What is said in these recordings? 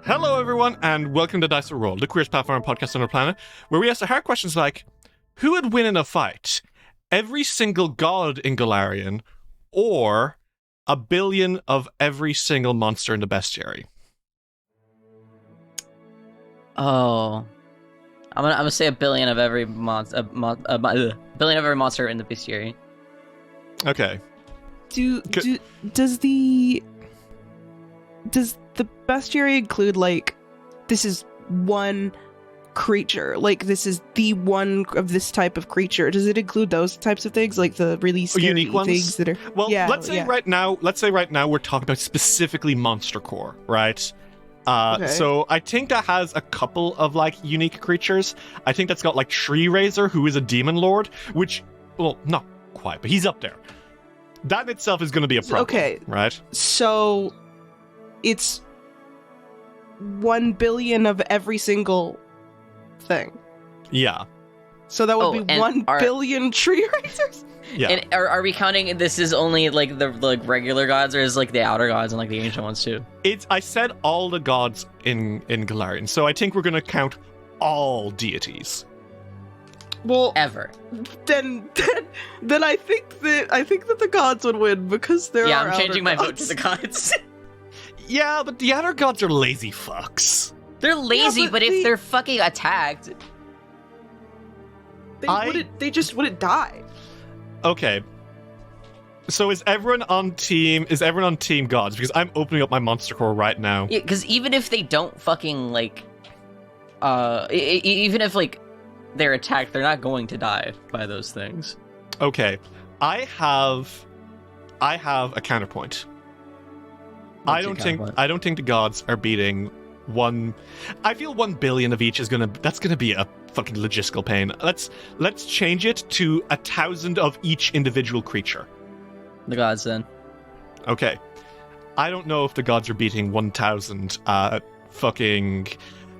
Hello, everyone, and welcome to Dice Roll, the Queerest Pathfinder Podcast on our planet, where we ask the hard questions like, who would win in a fight? Every single god in Golarion, or 1 billion of every single monster in the bestiary? Oh, I'm gonna say 1 billion of every monster, billion of every monster in the bestiary. Okay. Does the bestiary include, like, this is one creature, like this is the one of this type of creature? Does it include those types of things, like the really scary unique ones? Things that are? Well, let's say right now we're talking about specifically Monster Core, right? Okay. So I think that has a couple of like unique creatures. I think that's got like Tree Razor, who is a demon lord, which, well, not quite, but he's up there. That in itself is going to be a problem. Okay, right? So it's 1 billion of every single thing. Yeah. So that would be 1 billion tree razors. Yeah. And are we counting this is only like the regular gods, or is like the outer gods and like the ancient ones too? I said all the gods in Golarion, so I think we're going to count all deities. Well, ever. Then I think that the gods would win, because there are I'm changing my vote to the gods. Yeah, but the outer gods are lazy fucks. They're lazy, but if they're fucking attacked, they just wouldn't die. Okay. So is everyone on team gods? Because I'm opening up my Monster Core right now. Yeah, because even if they don't fucking like, even if like they're attacked, they're not going to die by those things. Okay, I have a counterpoint. I don't think the gods are beating one. I feel 1 billion of each that's gonna be a fucking logistical pain. Let's change it to 1,000 of each individual creature. The gods, then. Okay, I don't know if the gods are beating 1,000 fucking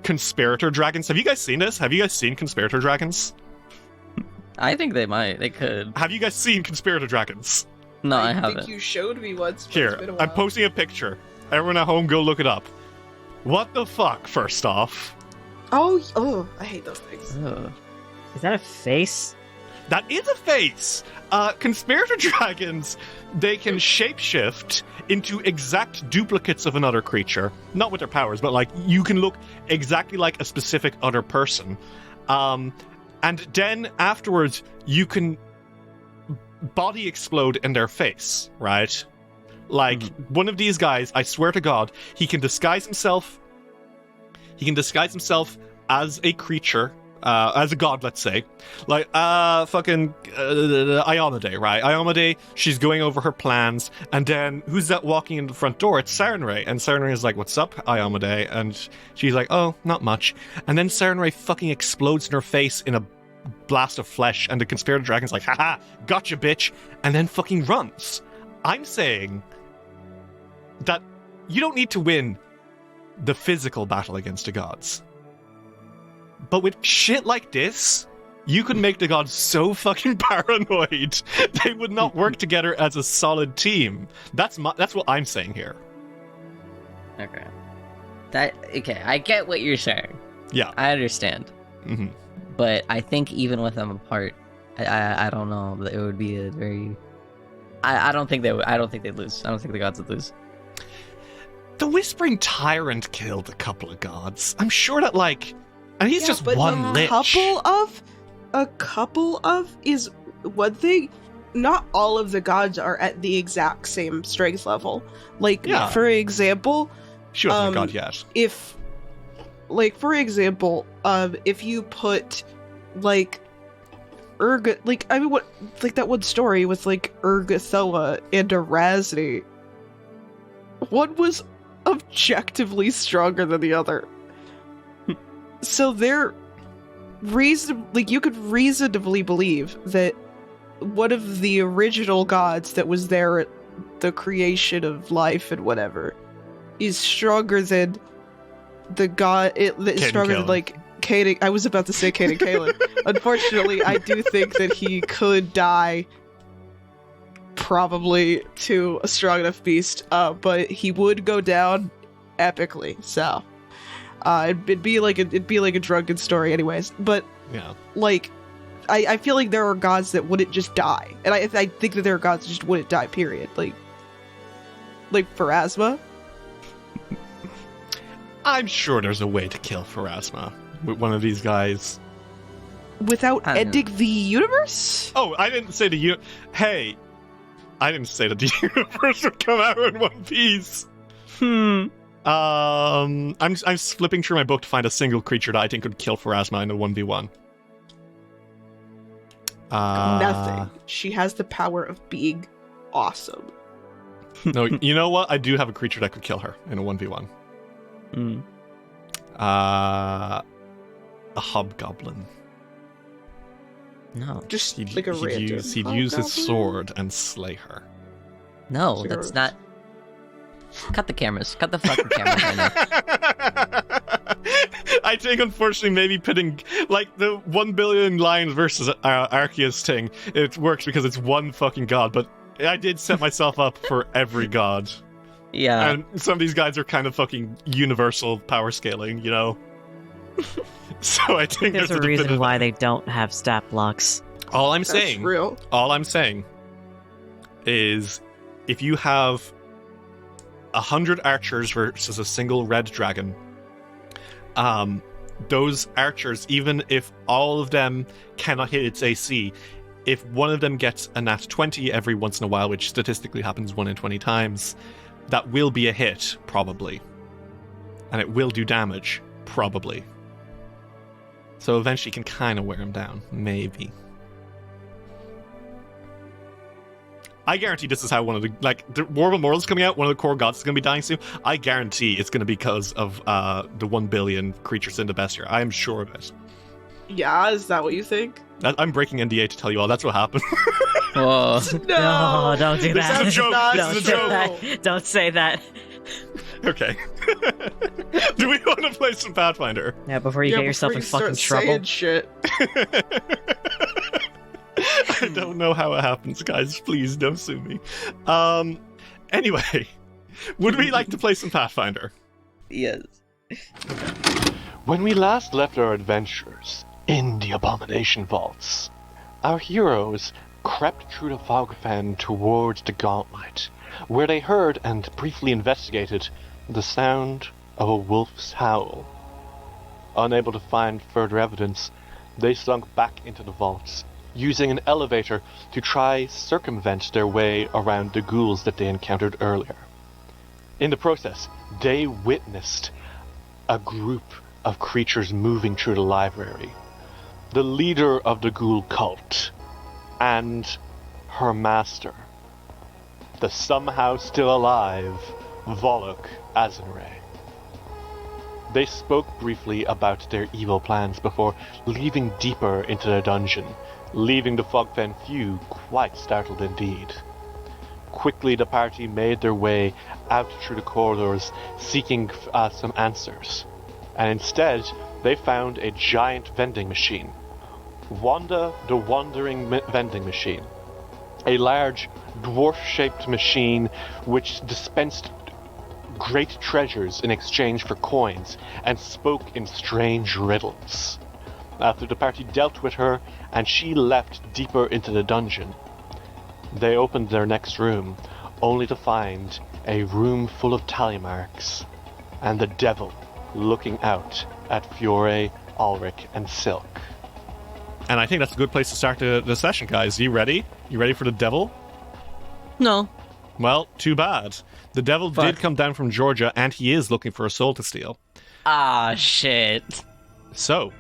conspirator dragons. Have you guys seen this? Have you guys seen conspirator dragons? I think they might. They could. Have you guys seen conspirator dragons? No, I haven't. I think you showed me once. But Here, it's been a I'm while. posting a picture. Everyone at home, go look it up. What the fuck, first off? Oh, I hate those things. Ugh. Is that a face? That is a face! Conspirator dragons, they can shapeshift into exact duplicates of another creature. Not with their powers, but like, you can look exactly like a specific other person. And then afterwards, you can body explode in their face, right? Like, one of these guys, I swear to God, he can disguise himself as a creature, as a god, let's say. Like, fucking Iomedae, right? Iomedae, she's going over her plans, and then, who's that walking in the front door? It's Sarenrae, and Sarenrae is like, what's up, Iomedae? And she's like, oh, not much. And then Sarenrae fucking explodes in her face in a blast of flesh, and the conspirator dragon's like, haha, gotcha, bitch, and then fucking runs. I'm saying that you don't need to win the physical battle against the gods. But with shit like this, you could make the gods so fucking paranoid they would not work together as a solid team. That's what I'm saying here. Okay. I get what you're saying. Yeah. I understand. Mm-hmm. But I think even with them apart, I don't know. It would be a very. I don't think they would. I don't think they'd lose. I don't think the gods would lose. The Whispering Tyrant killed a couple of gods. I'm sure that, like, and he's just one lich. A couple of is one thing. Not all of the gods are at the exact same strength level. Like, for example, she wasn't a god yet. If you put like that one story with like Urgathoa and Erasni, one was objectively stronger than the other. So they're you could reasonably believe that one of the original gods that was there at the creation of life and whatever is stronger than the god that is stronger than like Cain. I was about to say Cain and Kaelin. Unfortunately, I do think that he could die probably to a strong enough beast, but he would go down epically. So It'd be like a drunken story, anyways. But Yeah. like, I feel like there are gods that wouldn't just die, and I think that there are gods that just wouldn't die. Period. Like Pharasma. I'm sure there's a way to kill Pharasma with one of these guys. Without I don't ending the universe? Oh, I didn't say Hey, I didn't say that the universe would come out in one piece. I'm flipping through my book to find a single creature that I think could kill Pharasma in a 1v1. Nothing. She has the power of being awesome. No, you know what? I do have a creature that could kill her in a 1v1. A hobgoblin. No. Just like a random. He'd use his sword and slay her. No, Sure. that's not. Cut the cameras. Cut the fucking cameras right now. I think, unfortunately, maybe pitting like the 1 billion lions versus Arceus thing, it works because it's one fucking god. But I did set myself up for every god, Yeah. and some of these guys are kind of fucking universal power scaling, you know. So I think There's a reason definitive- why they don't have stat blocks. All I'm That's saying, real. all I'm saying, is if you have 100 archers versus a single red dragon, those archers, even if all of them cannot hit its AC, if one of them gets a nat 20 every once in a while, which statistically happens 1 in 20 times, that will be a hit, probably. And it will do damage, probably. So eventually you can kind of wear him down, maybe. I guarantee this is how one of the, like, the War of Immortals coming out, one of the core gods is going to be dying soon. I guarantee it's going to be because of the 1 billion creatures in the bestiary. I am sure of it. Yeah, is that what you think? I'm breaking NDA to tell you all. That's what happened. Whoa. No, don't do This that. is a joke. Not This Don't is a say joke. that. Don't say that. Okay. Do we want to play some Pathfinder? Yeah, before you Yeah, get yourself in before you fucking start trouble. saying shit. I don't know how it happens, guys. Please don't sue me. Anyway, would we like to play some Pathfinder? Yes. When we last left our adventures in the Abomination Vaults, our heroes crept through the Fogfen towards the Gauntlet, where they heard and briefly investigated the sound of a wolf's howl. Unable to find further evidence, they slunk back into the vaults, using an elevator to try circumvent their way around the ghouls that they encountered earlier. In the process, they witnessed a group of creatures moving through the library. The leader of the ghoul cult, and her master, the somehow still alive Volok Azenray. They spoke briefly about their evil plans before leaving deeper into the dungeon, leaving the Fogfen Few quite startled indeed. Quickly the party made their way out through the corridors, seeking some answers. And instead, they found a giant vending machine. Wanda the Wandering Vending Machine. A large, dwarf-shaped machine which dispensed great treasures in exchange for coins and spoke in strange riddles. After the party dealt with her and she left deeper into the dungeon, they opened their next room, only to find a room full of tally marks and the devil looking out at Fiore, Alrik, and Silk. And I think that's a good place to start the session, guys. You ready? You ready for the devil? No. Well, too bad. The devil Fuck. did come down from Georgia, and he is looking for a soul to steal. Ah, shit. So,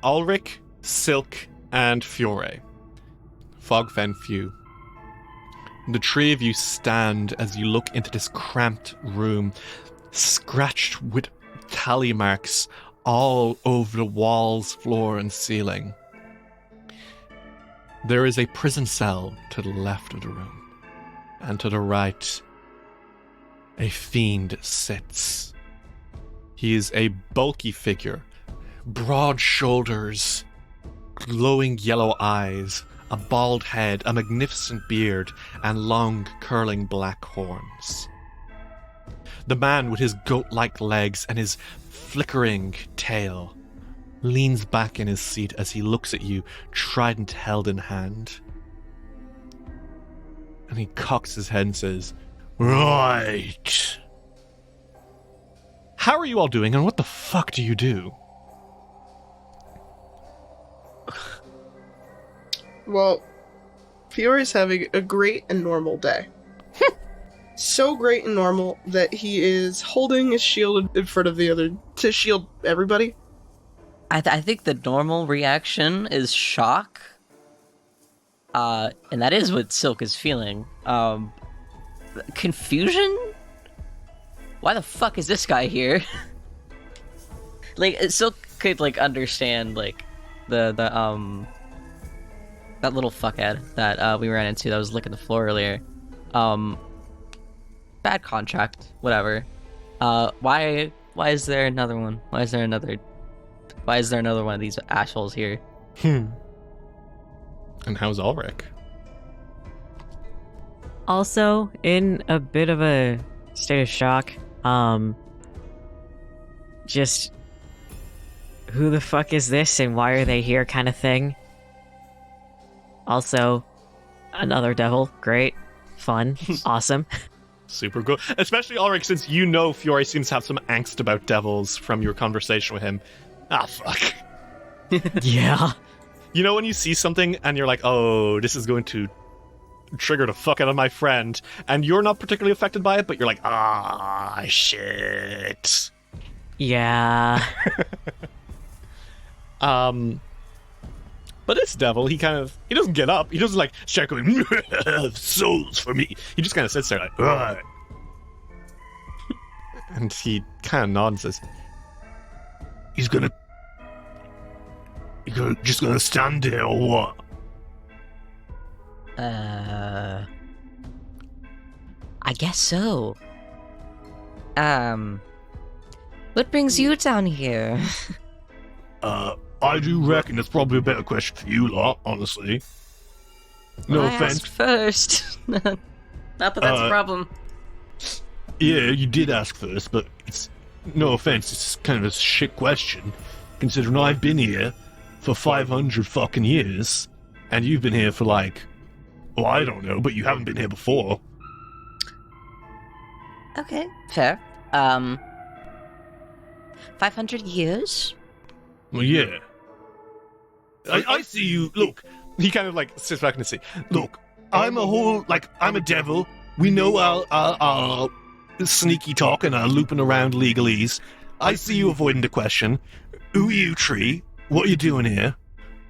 Alrik, Silk, and Fiore. Fogfen Few. The three of you stand as you look into this cramped room, scratched with tally marks all over the walls, floor, and ceiling. There is a prison cell to the left of the room, and to the right, a fiend sits. He is a bulky figure, broad shoulders, glowing yellow eyes, a bald head, a magnificent beard, and long, curling black horns. The man with his goat-like legs and his flickering tail leans back in his seat as he looks at you, trident held in hand. And he cocks his head and says, "Right. How are you all doing, and what the fuck do you do?" Well, Fiore's having a great and normal day. So great and normal that he is holding his shield in front of the other to shield everybody. I think the normal reaction is shock. And that is what Silk is feeling. Confusion? Why the fuck is this guy here? Like, Silk could, like, understand, like, that little fuckhead that we ran into that was licking the floor earlier. Bad contract, whatever. Why is there another one? Why is there another one of these assholes here? And how's Alrik? Also, in a bit of a state of shock. Just who the fuck is this and why are they here kind of thing. Also, another devil. Great. Fun. Awesome. Super cool. Especially Alrik, since you know Fiore seems to have some angst about devils from your conversation with him. Ah, fuck. Yeah. You know when you see something and you're like, oh, this is going to trigger the fuck out of my friend, and you're not particularly affected by it, but you're like, ah, shit. Yeah. But this devil, he doesn't get up. He doesn't like start going, souls for me. He just kind of sits there like, ugh. And he kind of nods and says, He's just gonna stand there or what? I guess so. What brings you down here? I do reckon it's probably a better question for you lot, honestly. No I offense. asked first. Not that that's a problem. Yeah, you did ask first, but it's no offense, it's kind of a shit question, considering I've been here for 500 fucking years, and you've been here for like, well, I don't know, but you haven't been here before. Okay, fair. 500 years? Well, yeah. I see you. Look, he kind of like sits back and says, "Look, I'm a devil. We know our sneaky talk and our looping around legalese. I see you avoiding the question. Who are you, tree? What are you doing here?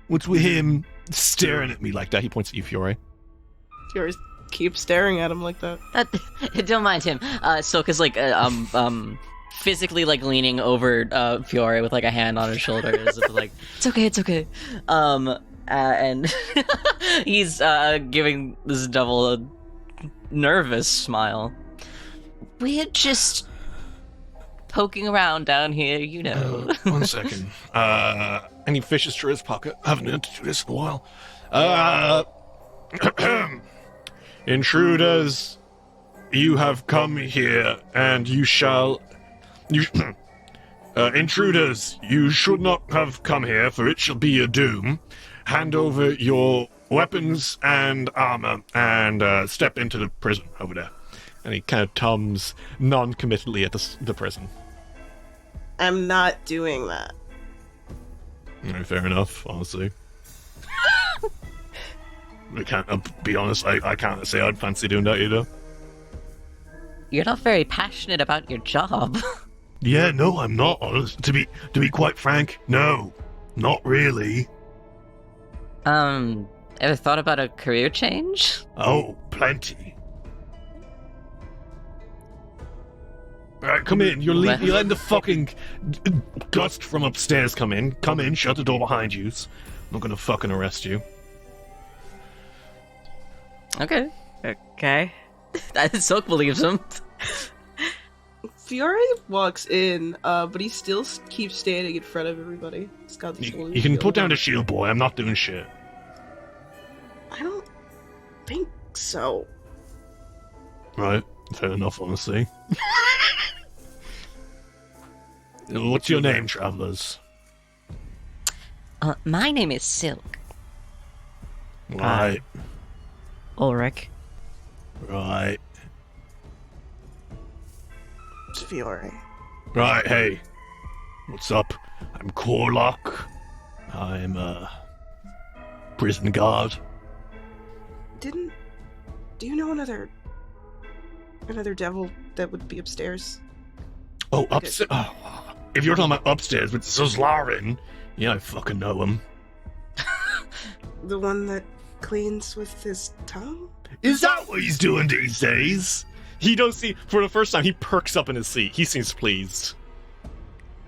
What's with him staring at me like that?" He points at you, Fiore. Fiore keeps staring at him like that. Don't mind him. Silk is like, physically like leaning over Fiore with like a hand on his shoulder, as if like, it's okay. And he's giving this devil a nervous smile. We're just poking around down here, you know. 1 second. And he fishes through his pocket. I haven't had to do this in a while. Intruders, you have come here, and you shall... intruders, you should not have come here, for it shall be your doom. Hand over your weapons and armor, and step into the prison over there. And he kind of tums non-committally at the prison. I'm not doing that. Fair enough, honestly. I can't, be honest, I can't say I'd fancy doing that either. You're not very passionate about your job. Yeah, no, I'm not, honest. To be quite frank, no. Not really. Ever thought about a career change? Oh, plenty. Alright, come in. You're letting the fucking gust from upstairs come in. Come in, shut the door behind you. I'm not gonna fucking arrest you. Okay. Okay. Silk believes him. Fiore walks in, but he still keeps standing in front of everybody. He's got this You can put down the shield, boy. I'm not doing shit. I don't think so. Right. Fair enough, honestly. What's your name, travelers? My name is Silk. Right. Ulrich. Right. It's Fiore. Right, hey. What's up? I'm Corlock. I'm a prison guard. Do you know another devil that would be upstairs? Oh, upstairs. Oh, if you're talking about upstairs with Zuzlarin, yeah, I fucking know him. The one that cleans with his tongue? Is that what he's doing these days? He does see, for the first time, he perks up in his seat. He seems pleased.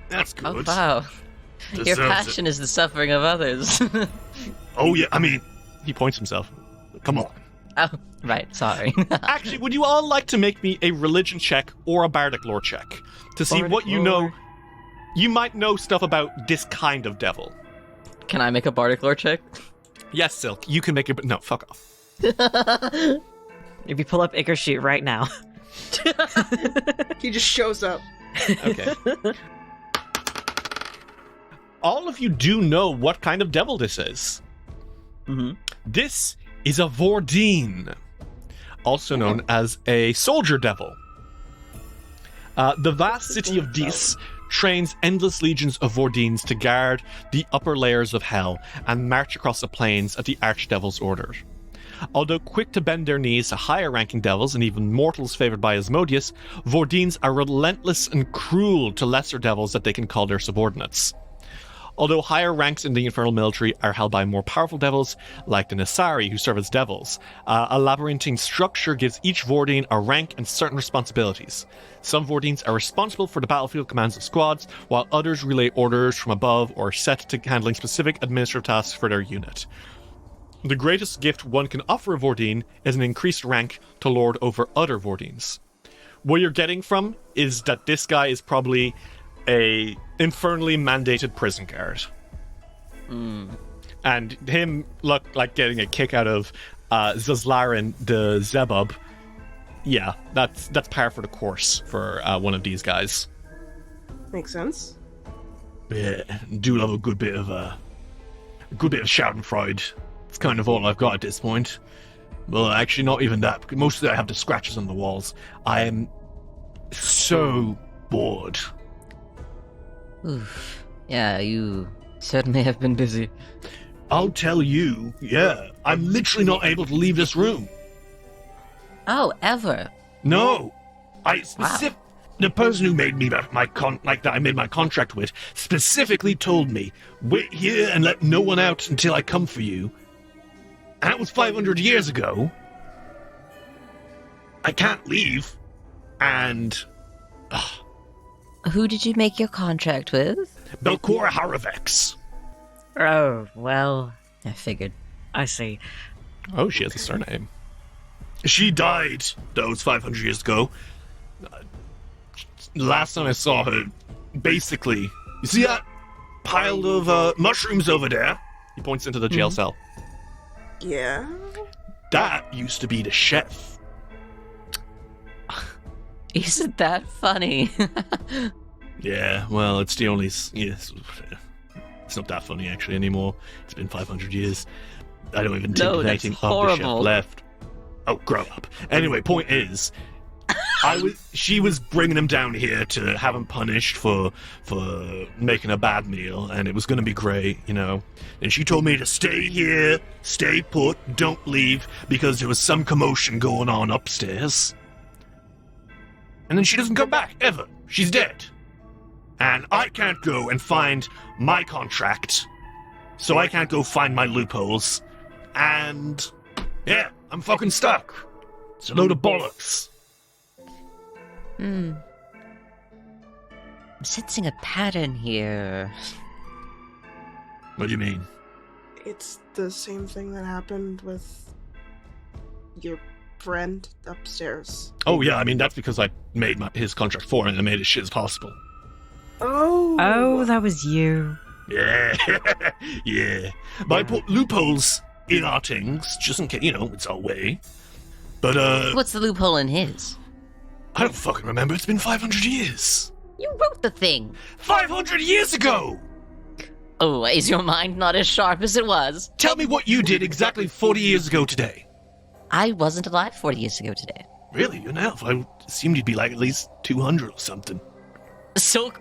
That's good. Oh, wow. Your Deserves passion is the suffering of others. Oh, yeah, I mean, he points himself. Come on. Oh, right, sorry. Actually, would you all like to make me a religion check or a bardic lore check to see Bardic what you lore. know? You might know stuff about this kind of devil. Can I make a bardic lore check? Yes, Silk, you can make it, but no, fuck off. If you pull up Icar's sheet right now. He just shows up. Okay. All of you do know what kind of devil this is. Mm-hmm. This is a Vordine, also known as a soldier devil. The vast city of Dis trains endless legions of Vordines to guard the upper layers of hell and march across the plains at the Archdevil's order. Although quick to bend their knees to higher-ranking devils and even mortals favored by Asmodeus, Vordines are relentless and cruel to lesser devils that they can call their subordinates. Although higher ranks in the infernal military are held by more powerful devils, like the Nasari, who serve as devils, a labyrinthine structure gives each Vordine a rank and certain responsibilities. Some Vordines are responsible for the battlefield commands of squads, while others relay orders from above or are set to handling specific administrative tasks for their unit. The greatest gift one can offer a Vordine is an increased rank to lord over other Vordines. What you're getting from is that this guy is probably a infernally mandated prison guard. And him look like getting a kick out of Zuzlarin the Zebub. Yeah, that's par for the course for one of these guys. Makes sense. Yeah, do love a good bit of Schadenfreude. It's kind of all I've got at this point. Well, actually, not even that, because mostly I have the scratches on the walls. I am so bored. Oof. Yeah, you certainly have been busy. I'll tell you, yeah, I'm literally not able to leave this room. Oh, ever? No, the person who made me that I made my contract with specifically told me, wait here and let no one out until I come for you. And that was 500 years ago. I can't leave, and Who did you make your contract with? Belcora Haravex. Oh, well, I figured. I see. Oh, she has a surname. She died, those 500 years ago. Last time I saw her, basically, you see that pile of mushrooms over there? He points into the jail cell. Yeah. That used to be the chef. Isn't that funny? Yeah, well, it's the only... Yes, it's not that funny, actually, anymore. It's been 500 years. I don't even think No, there's that's anything of the chef horrible. left. Oh, grow up. Anyway, point is, she was bringing him down here to have him punished for making a bad meal, and it was going to be great, you know. And she told me to stay here, stay put, don't leave, because there was some commotion going on upstairs. And then she doesn't come back, ever. She's dead. And I can't go and find my contract, so I can't go find my loopholes. And, yeah, I'm fucking stuck. It's a load of bollocks. I'm sensing a pattern here. What do you mean? It's the same thing that happened with your friend upstairs. Oh, yeah, I mean, that's because I made his contract for him and I made it shit as possible. Oh, that was you. Yeah, yeah. But I put loopholes in our things, just in case, you know, it's our way. But, What's the loophole in his? I don't fucking remember. It's been 500 years. You wrote the thing. 500 years ago! Oh, is your mind not as sharp as it was? Tell me what you did exactly 40 years ago today. I wasn't alive 40 years ago today. Really? You're an elf? I assumed you'd be like at least 200 or something. Silk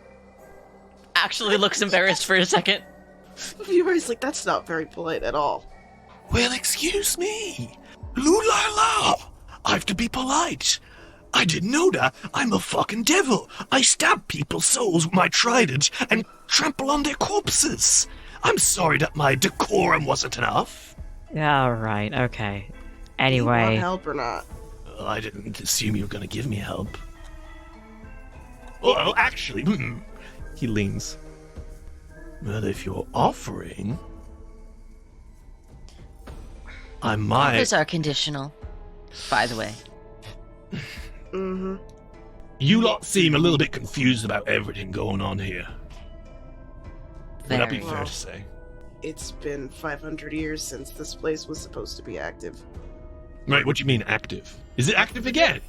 actually looks embarrassed for a second. Fiore's like, that's not very polite at all. Well, excuse me. Loo-la-la! I've to be polite. I didn't know that. I'm a fucking devil. I stab people's souls with my trident and trample on their corpses. I'm sorry that my decorum wasn't enough. Alright, okay. Do you want Anyway, help or not? I didn't assume you were going to give me help. Well, actually, he leans. Well, if you're offering, I might. Offers are conditional, by the way. Mm-hmm. You lot seem a little bit confused about everything going on here. Would that be Very. fair to say? It's been 500 years since this place was supposed to be active. Right, what do you mean active? Is it active again?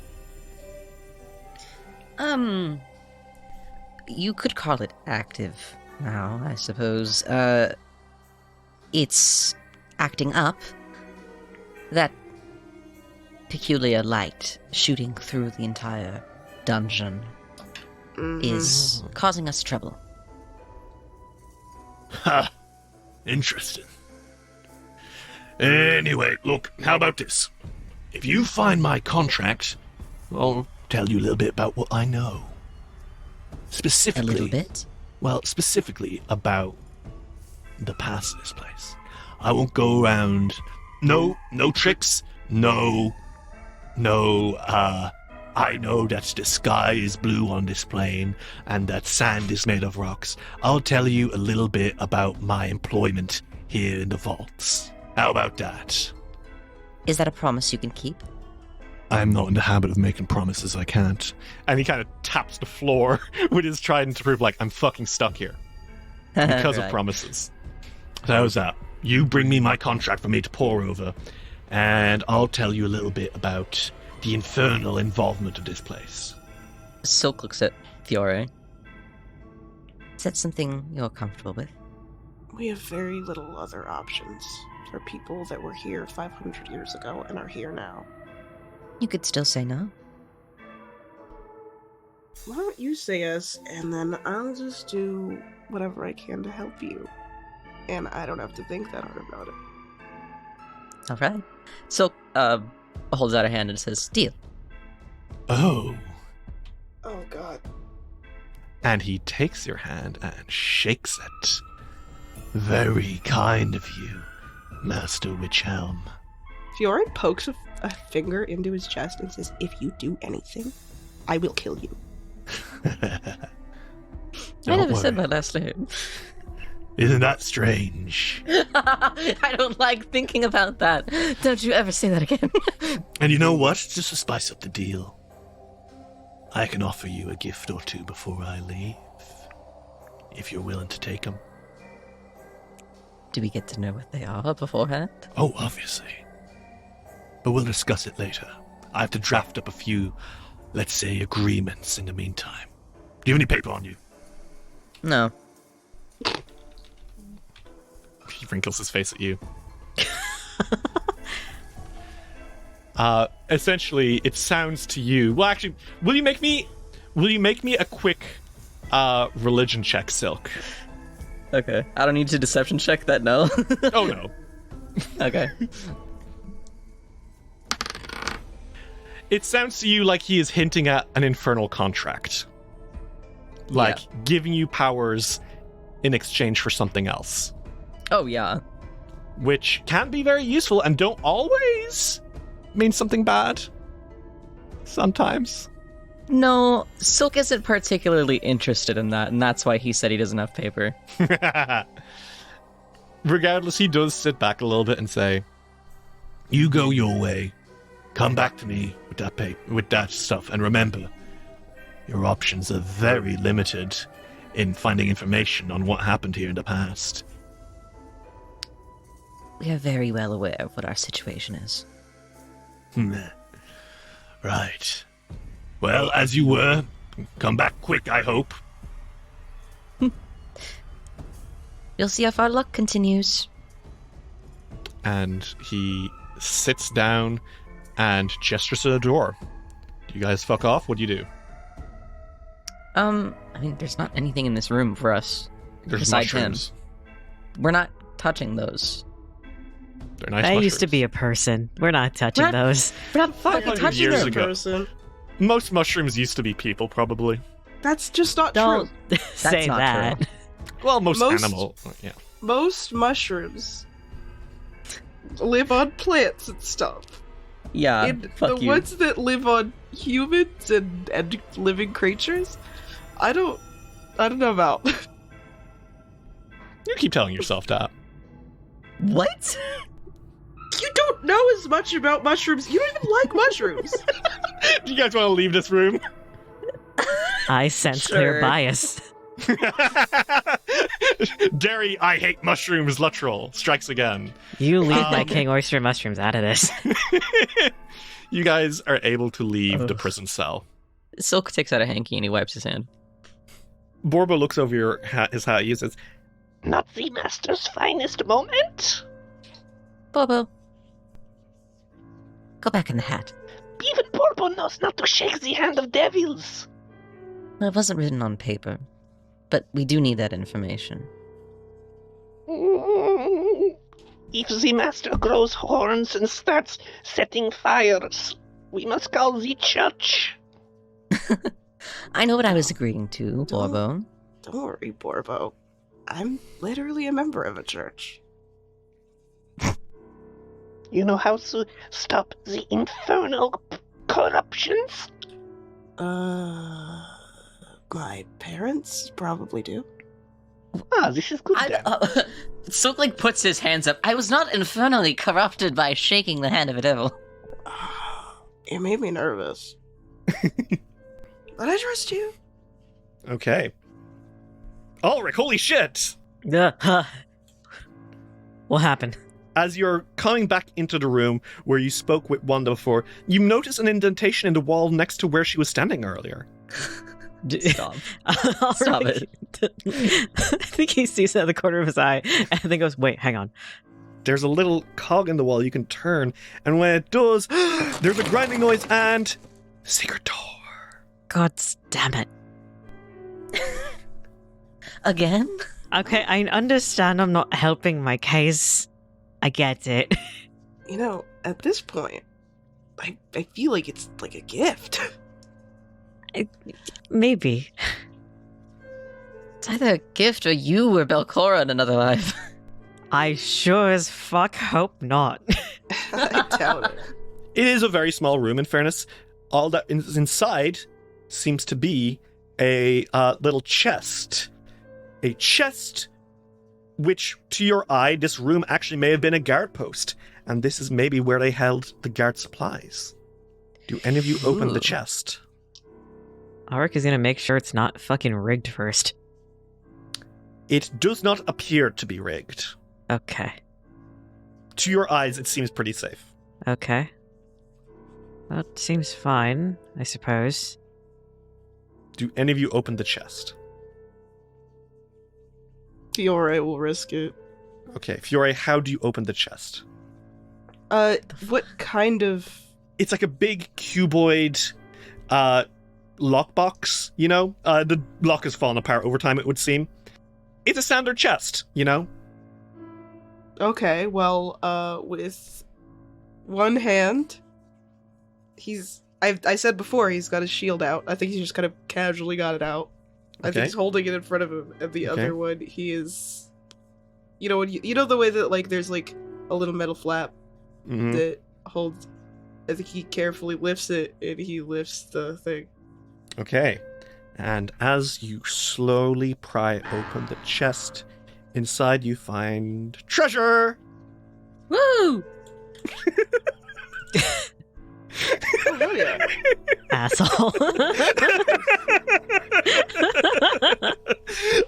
You could call it active now, I suppose. It's acting up. That peculiar light shooting through the entire dungeon is causing us trouble. Ha! Interesting. Anyway, look, how about this? If you find my contract, I'll tell you a little bit about what I know. A Specifically... little bit? Well, specifically about the past of this place. I won't go around... No tricks. I know that the sky is blue on this plane and that sand is made of rocks. I'll tell you a little bit about my employment here in the vaults. How about that? Is that a promise you can keep? I'm not in the habit of making promises I can't. And he kind of taps the floor with his trident to prove, like, I'm fucking stuck here. Because of Right. promises. So how's that? You bring me my contract for me to pore over, and I'll tell you a little bit about the infernal involvement of this place. Silk looks at Fiore. Is that something you're comfortable with? We have very little other options for people that were here 500 years ago and are here now. You could still say no. Why don't you say yes, and then I'll just do whatever I can to help you. And I don't have to think that hard about it. Alright. Silk holds out a hand and says, deal. Oh. Oh god. And he takes your hand and shakes it. Very kind of you, Master Witchhelm. Fiore pokes a finger into his chest and says, if you do anything, I will kill you. I never said my last name. Isn't that strange? I don't like thinking about that. Don't you ever say that again. And you know what? Just to spice up the deal, I can offer you a gift or two before I leave, if you're willing to take them. Do we get to know what they are beforehand? Oh, obviously. But we'll discuss it later. I have to draft up a few, let's say, agreements in the meantime. Do you have any paper on you? No. He wrinkles his face at you. Essentially, it sounds to you... Well, actually, will you make me a quick religion check, Silk? Okay. I don't need to deception check that, no? Oh, no. Okay. It sounds to you like he is hinting at an infernal contract. Like, giving you powers in exchange for something else. Oh, yeah. Which can be very useful and don't always mean something bad. Sometimes. No, Silk isn't particularly interested in that, and that's why he said he doesn't have paper. Regardless, he does sit back a little bit and say, you go your way. Come back to me with that stuff. And remember, your options are very limited in finding information on what happened here in the past. We are very well aware of what our situation is. Right. Well, as you were, Come back quick, I hope. You'll see if our luck continues. And he sits down and gestures to the door. Do you guys fuck off? What do you do? I mean, there's not anything in this room for us. There's besides mushrooms. him. We're not touching those. They're nice I mushrooms. used to be a person. We're not touching those. We're not fucking 500 touching years them. ago. Person. Most mushrooms used to be people, probably. That's just not Don't true. say not that. true. Well, most Most- animal. Yeah. Most mushrooms live on plants and stuff. Yeah, And fuck the you. ones that live on humans and living creatures, I don't know about. You keep telling yourself that. What? You don't know as much about mushrooms. You don't even like mushrooms. Do you guys want to leave this room? I sense Sure. clear bias. Dairy, I hate mushrooms, literal. Strikes again. You leave my king oyster mushrooms out of this. You guys are able to leave the Ugh. prison cell. Silk takes out a hanky and he wipes his hand. Borbo looks over his hat. He says, Not the master's finest moment. Bobo. Go back in the hat. Even Borbo knows not to shake the hand of devils. Well, it wasn't written on paper. But we do need that information. If the master grows horns and starts setting fires, we must call the church. I know what I was agreeing to, Don't- Borbo. Don't worry, Borbo. I'm literally a member of a church. You know how to stop the infernal corruptions? My parents probably do. Ah, this is good then. Silk like puts his hands up. I was not infernally corrupted by shaking the hand of a devil. It made me nervous. But I trust you. okay. Ulrich, holy shit! What happened? As you're coming back into the room where you spoke with Wanda before, you notice an indentation in the wall next to where she was standing earlier. Stop. Stop it. I think he sees it at the corner of his eye and then goes, wait, hang on. There's a little cog in the wall you can turn, and when it does, there's a grinding noise and secret door. God damn it. Again? Okay, I understand I'm not helping my case. I get it. You know, at this point, I feel like it's like a gift. Maybe. It's either a gift or you were Belcora in another life. I sure as fuck hope not. I doubt it. It is a very small room, in fairness. All that is inside seems to be a little chest. A chest which, to your eye, this room actually may have been a guard post. And this is maybe where they held the guard supplies. Do any of you open the Ooh. chest? Alrik is gonna make sure it's not fucking rigged first. It does not appear to be rigged. Okay. To your eyes, it seems pretty safe. Okay. That seems fine, I suppose. Do any of you open the chest? Fiore will risk it. Okay, Fiore, how do you open the chest? What kind of... It's like a big cuboid lockbox, you know? The lock has fallen apart over time, it would seem. It's a standard chest, you know? Okay, well, with one hand, I said before he's got his shield out. I think he just kind of casually got it out. I Okay. think he's holding it in front of him, and the Okay. other one, he is... You know, you know the way that, like, there's, like, a little metal flap Mhm. that holds... I think he carefully lifts it, and he lifts the thing. Okay. And as you slowly pry open the chest, inside you find treasure! Woo! Oh, hell yeah. Asshole.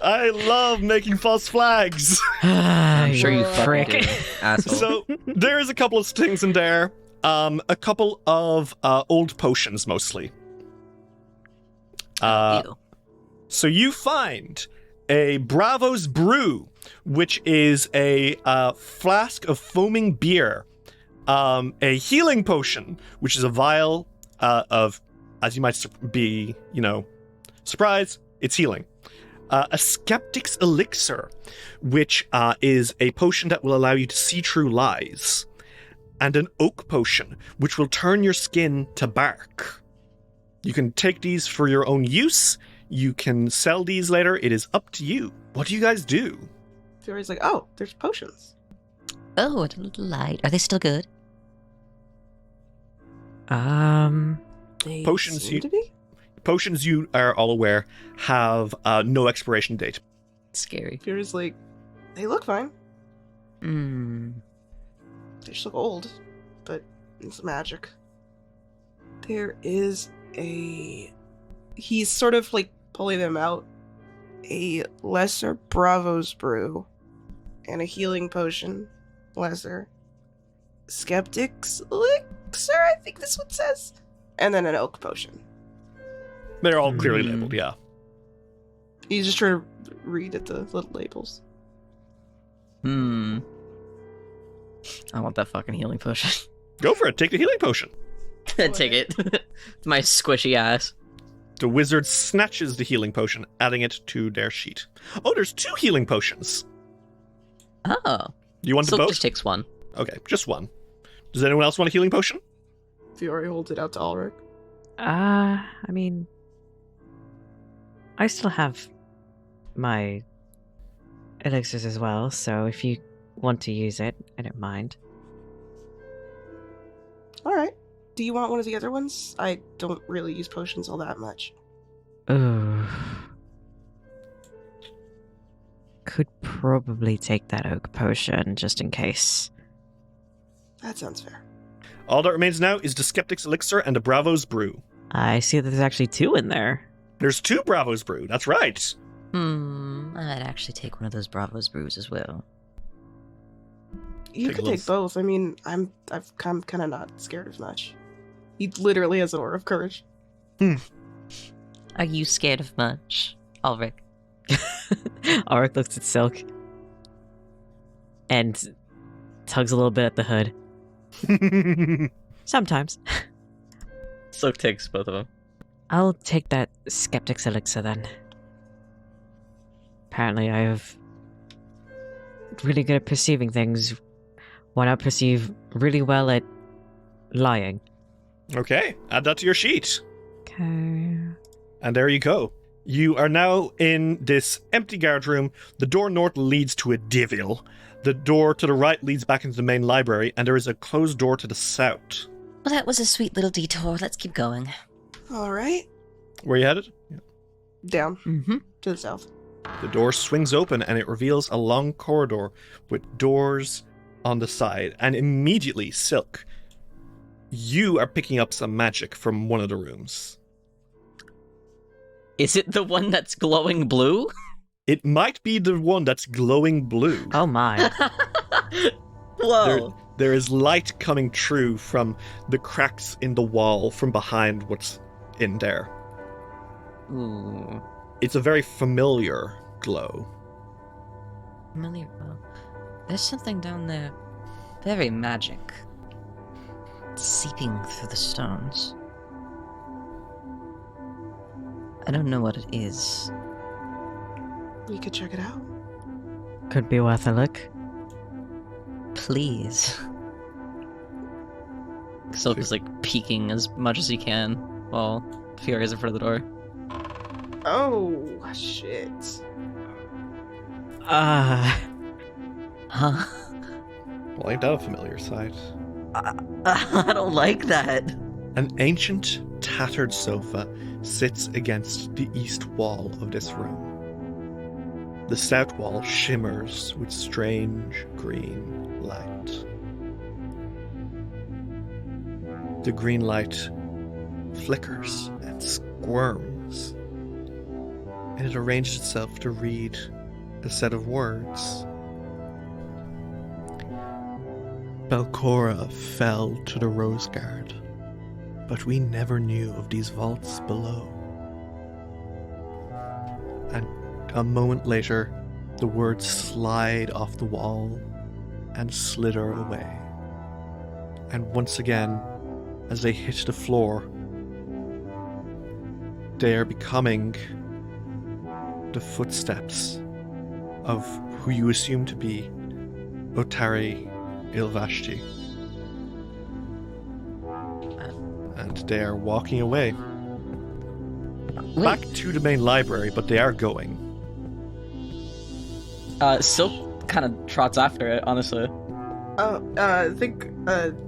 I love making false flags! I'm sure you frick. fucking do, asshole. So, there is a couple of things in there. A couple of old potions, mostly. Ew. So you find a Bravo's Brew, which is a flask of foaming beer, a healing potion, which is a vial of, as you might be, surprised, it's healing. A skeptic's elixir, which is a potion that will allow you to see true lies. And an oak potion, which will turn your skin to bark. You can take these for your own use. You can sell these later. It is up to you. What do you guys do? Fiore's like, oh, there's potions. Oh, what a little light. Are they still good? They Potions seem to be? Potions, you are all aware, have no expiration date. Scary. Fiore's like, they look fine. Hmm. They just look old, but it's magic. There is he's sort of like pulling them out. A lesser Bravo's Brew and a healing potion, lesser. Skeptic's elixir, I think this one says. And then an oak potion. They're all clearly labeled, yeah. He's just trying to read at the little labels. I want that fucking healing potion. Go for it. Take the healing potion. Take it. My squishy ass. The wizard snatches the healing potion, adding it to their sheet. Oh, there's 2 healing potions. Oh. You want Silk them both? just takes one. Okay, just one. Does anyone else want a healing potion? Fiore holds it out to Alrik. I mean, I still have my elixirs as well, so if you want to use it, I don't mind. Alright. Do you want one of the other ones? I don't really use potions all that much. Ooh. Could probably take that oak potion, just in case. That sounds fair. All that remains now is the Skeptic's Elixir and the Bravo's Brew. I see that there's actually 2 in there. There's 2 Bravo's Brew, that's right. I'd actually take one of those Bravo's brews as well. You Take could a little take both. I mean, I'm kind of not scared as much. He literally has an aura of courage. Are you scared of much, Alrik? Alrik looks at Silk and tugs a little bit at the hood. Sometimes. Silk takes both of them. I'll take that Skeptic's Elixir then. Apparently I have really good at perceiving things. Why not perceive really well at lying? Okay, add that to your sheet. Okay. And there you go. You are now in this empty guard room. The door north leads to a divil. The door to the right leads back into the main library, and there is a closed door to the south. Well, that was a sweet little detour. Let's keep going. Alright. Where you headed? Down. Mm-hmm. To the south. The door swings open, and it reveals a long corridor with doors on the side. And immediately, Silk, you are picking up some magic from one of the rooms. Is it the one that's glowing blue? It might be the one that's glowing blue. Oh my. Whoa. There is light coming through from the cracks in the wall from behind what's in there. Ooh. It's a very familiar glow. Familiar. Well, there's something down there. Very magic. Seeping through the stones. I don't know what it is. You could check it out. Could be worth a look. Please. Silk is like peeking as much as he can while Fiore is in front of the door. Oh, shit. Huh? Well, ain't that a familiar sight? I don't like that. An ancient, tattered sofa sits against the east wall of this room. The south wall shimmers with strange green light. The green light flickers and squirms, and it arranges itself to read a set of words. Belcora fell to the Rose Guard, but we never knew of these vaults below. And a moment later, the words slide off the wall and slither away. And once again, as they hit the floor, they are becoming the footsteps of who you assume to be Otari Ilvashti. And they are walking away. Wait. Back to the main library, but they are going. Silk kind of trots after it, honestly. I think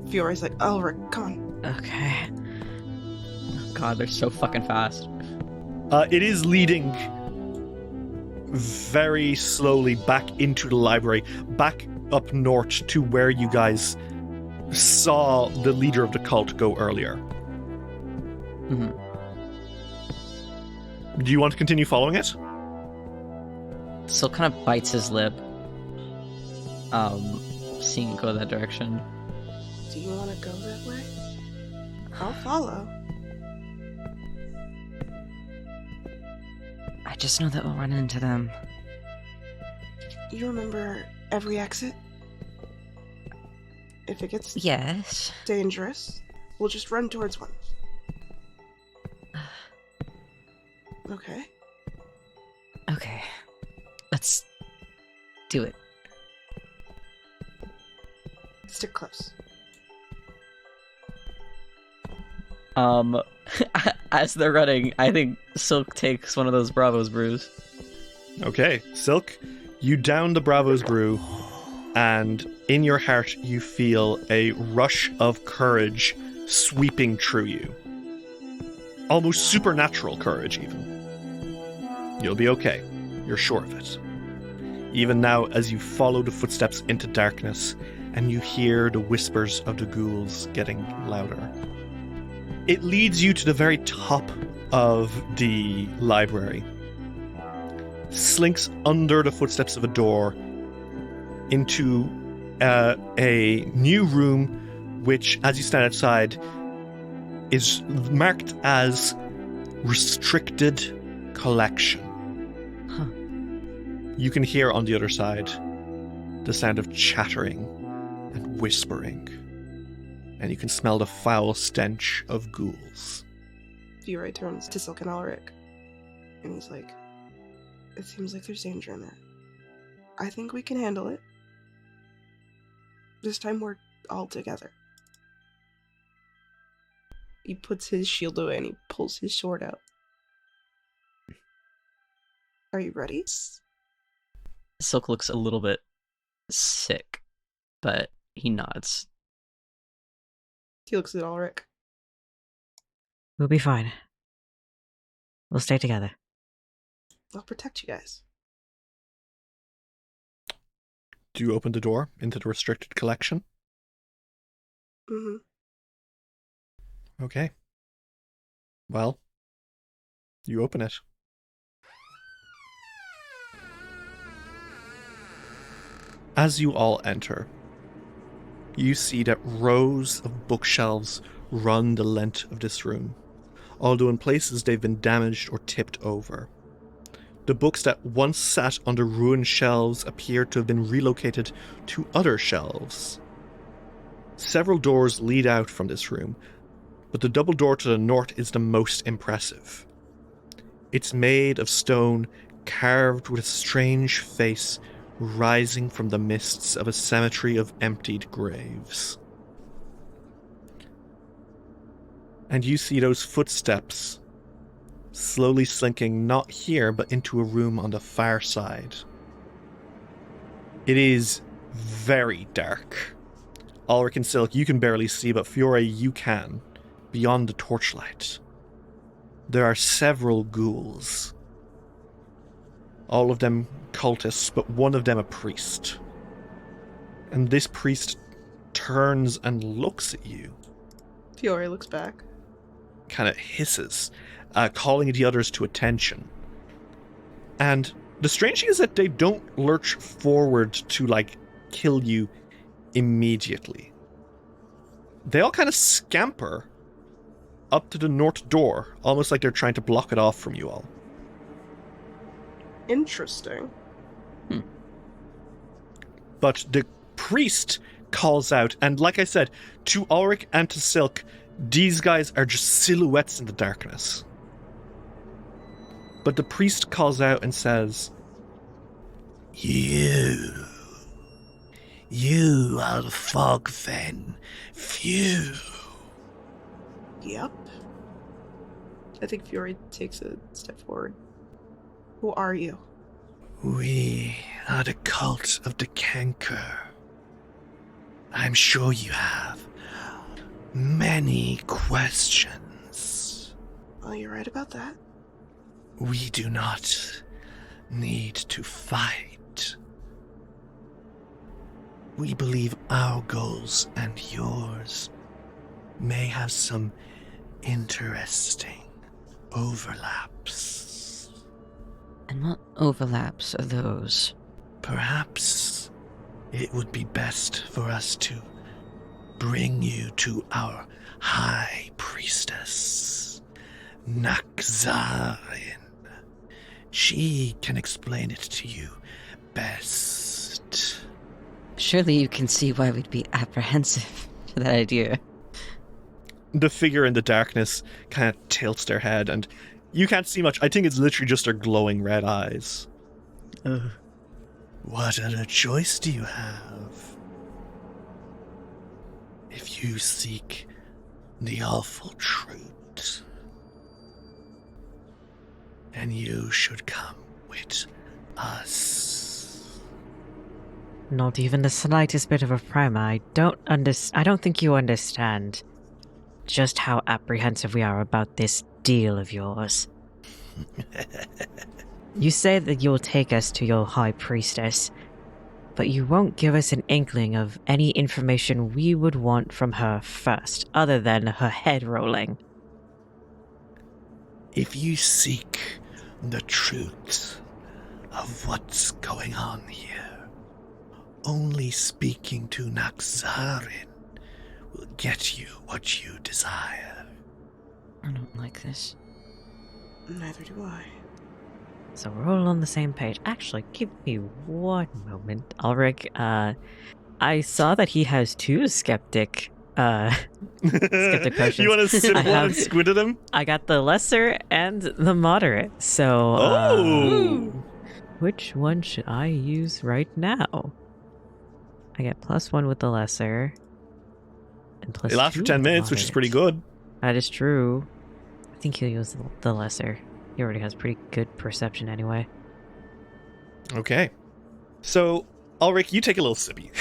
Fiore's like, Alrik, come on. Okay. God, they're so fucking fast. It is leading very slowly back into the library, back up north to where you guys saw the leader of the cult go earlier. Mm-hmm. Do you want to continue following it? Silk kind of bites his lip, seeing it go that direction. Do you want to go that way? I'll follow. I just know that we'll run into them. You remember every exit? If it gets Yes. dangerous, we'll just run towards one. Okay. Okay. Let's do it. Stick close. As they're running, I think Silk takes one of those Bravos brews. Okay, Silk, you down the Bravo's brew, and in your heart you feel a rush of courage sweeping through you. Almost supernatural courage, even. You'll be okay. You're sure of it. Even now, as you follow the footsteps into darkness, and you hear the whispers of the ghouls getting louder. It leads you to the very top of the library. Slinks under the footsteps of a door into a new room, which, as you stand outside, is marked as restricted collection. Huh. You can hear on the other side the sound of chattering and whispering, and you can smell the foul stench of ghouls. Fiore turns to Silk and Alrik, and he's like, it seems like there's danger in there. I think we can handle it. This time we're all together. He puts his shield away and he pulls his sword out. Are you ready? Silk looks a little bit sick, but he nods. He looks at Alrik. We'll be fine. We'll stay together. I'll protect you guys. Do you open the door into the restricted collection? Mm-hmm. Okay. Well, you open it. As you all enter, you see that rows of bookshelves run the length of this room, although in places they've been damaged or tipped over. The books that once sat on the ruined shelves appear to have been relocated to other shelves. Several doors lead out from this room, but the double door to the north is the most impressive. It's made of stone, carved with a strange face rising from the mists of a cemetery of emptied graves. And you see those footsteps slowly slinking not here, but into a room on the far side. It is very dark. Alrik and Silk, you can barely see, but Fiore, you can, beyond the torchlight. There are several ghouls. All of them cultists, but one of them a priest. And this priest turns and looks at you. Fiore looks back. Kind of hisses, calling the others to attention. And the strange thing is that they don't lurch forward to, kill you immediately. They all kind of scamper up to the north door, almost like they're trying to block it off from you all. Interesting. But the priest calls out, and like I said, to Alrik and to Silk, these guys are just silhouettes in the darkness. But the priest calls out and says, You are the Fogfen Few. Yep. I think Fiore takes a step forward. Who are you? We are the cult of the Canker. I'm sure you have many questions. Well, you're right about that. We do not need to fight. We believe our goals and yours may have some interesting overlaps. And what overlaps are those? Perhaps it would be best for us to bring you to our High Priestess, Nakzarin. She can explain it to you best. Surely you can see why we'd be apprehensive to that idea. The figure in the darkness kind of tilts their head, and you can't see much. I think it's literally just their glowing red eyes. What other choice do you have? If you seek the awful truth, then you should come with us. Not even the slightest bit of a primer. I don't think you understand just how apprehensive we are about this deal of yours. You say that you'll take us to your High Priestess, but you won't give us an inkling of any information we would want from her first, other than her head rolling. If you seek the truth of what's going on here, only speaking to Nakzarin will get you what you desire. I don't like this. Neither do I. So we're all on the same page. Actually, give me one moment. Alrik, I saw that he has two skeptic potions. You want to sit I one have- and squid at him? I got the lesser and the moderate. So, which one should I use right now? I get +1 with the lesser. And +2 It lasts for with 10 the minutes, which is moderate. pretty good. That is true. I think he'll use the lesser. He already has pretty good perception anyway. Okay. So, Alrik, you take a little sippy.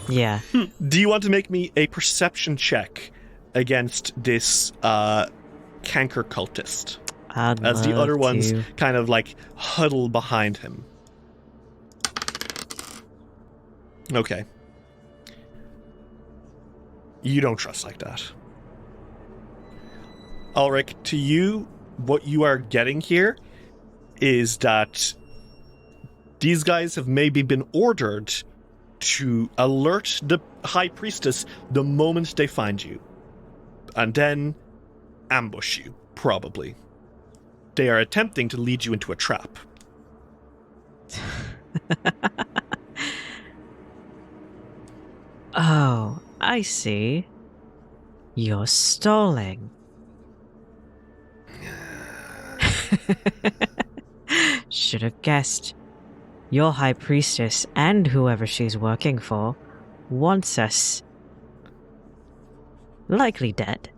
Yeah. Do you want to make me a perception check against this Canker cultist? I'd As the love other ones to. kind of like huddle behind him. Okay. You don't trust like that. Alrik, to you, what you are getting here is that these guys have maybe been ordered to alert the High Priestess the moment they find you. And then ambush you, probably. They are attempting to lead you into a trap. Oh, I see. You're stalling. Should have guessed. Your High Priestess and whoever she's working for wants us. Likely dead.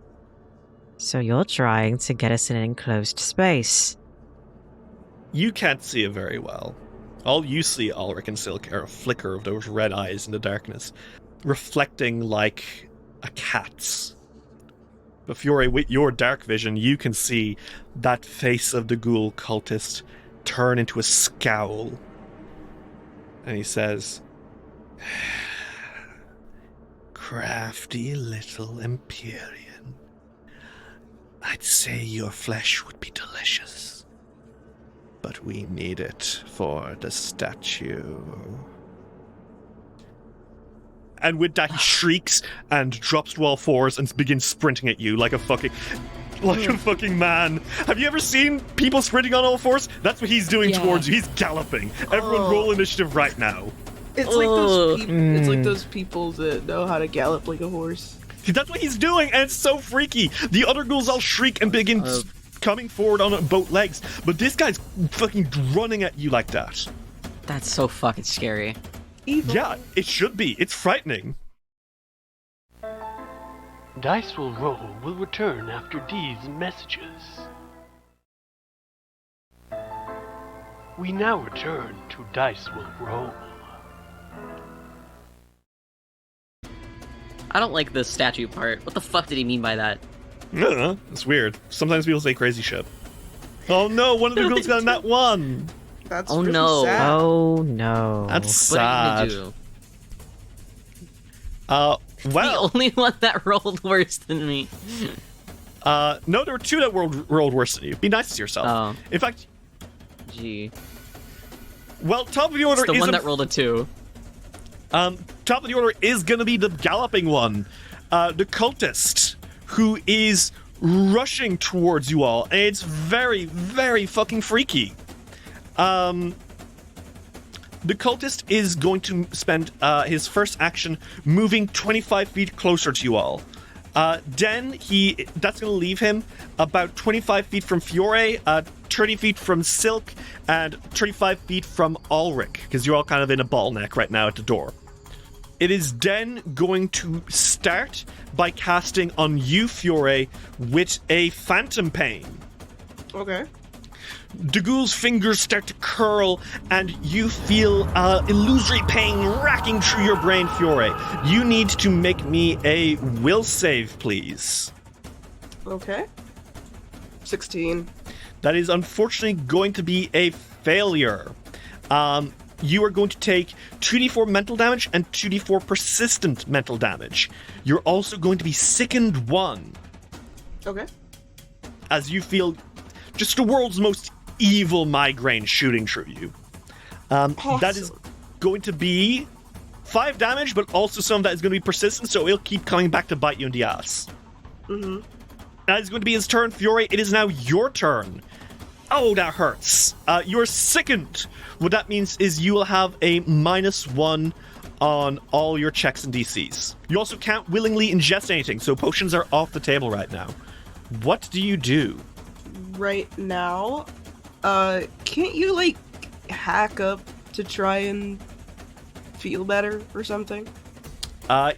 So you're trying to get us in an enclosed space. You can't see it very well. All you see, Alrik and Silk, are a flicker of those red eyes in the darkness, reflecting like a cat's. But Fiore, with your dark vision, you can see that face of the ghoul cultist turn into a scowl. And he says, "Crafty little Empyrean. I'd say your flesh would be delicious. But we need it for the statue." And with that, he shrieks and drops to all fours and begins sprinting at you like a fucking... like a fucking man. Have you ever seen people sprinting on all fours? That's what he's doing towards you. He's galloping. Everyone roll initiative right now. It's like those it's like those people that know how to gallop like a horse. That's what he's doing, and it's so freaky. The other ghouls all shriek and begin coming forward on both legs, but this guy's fucking running at you like that. That's so fucking scary. Evil. Yeah, it should be. It's frightening. Dice will roll will return after these messages. We now return to Dice will roll. I don't like the statue part. What the fuck did he mean by that? It's weird. Sometimes people say crazy shit. Oh no, one of the ghouls got a nat 1. That's Oh, really no. sad. Oh no. That's What sad. are you gonna do? Well, The only one that rolled worse than me. no, there were 2 that rolled worse than you. Be nice to yourself. Oh. In fact, Gee. well, top of the order It's the is one that rolled a 2. top of the order is gonna be the galloping one, the cultist, who is rushing towards you all, and it's very, very fucking freaky. The cultist is going to spend his first action moving 25 feet closer to you all. Then that's going to leave him about 25 feet from Fiore, 30 feet from Silk, and 35 feet from Alrik, because you're all kind of in a ball neck right now at the door. It is then going to start by casting on you, Fiore, with a phantom pain. Okay. The ghoul's fingers start to curl, and you feel illusory pain racking through your brain, Fiore. You need to make me a will save, please. Okay. 16. That is unfortunately going to be a failure. You are going to take 2d4 mental damage and 2d4 persistent mental damage. You're also going to be sickened 1, Okay. as you feel just the world's most evil migraine shooting through you. That is going to be 5 damage, but also some of that is going to be persistent, so it'll keep coming back to bite you in the ass. Mm-hmm. That is going to be his turn, Fiore. It is now your turn. Oh, that hurts. You're sickened. What that means is you will have a -1 on all your checks and DCs. You also can't willingly ingest anything, so potions are off the table right now. What do you do? Right now, can't you, like, hack up to try and feel better or something?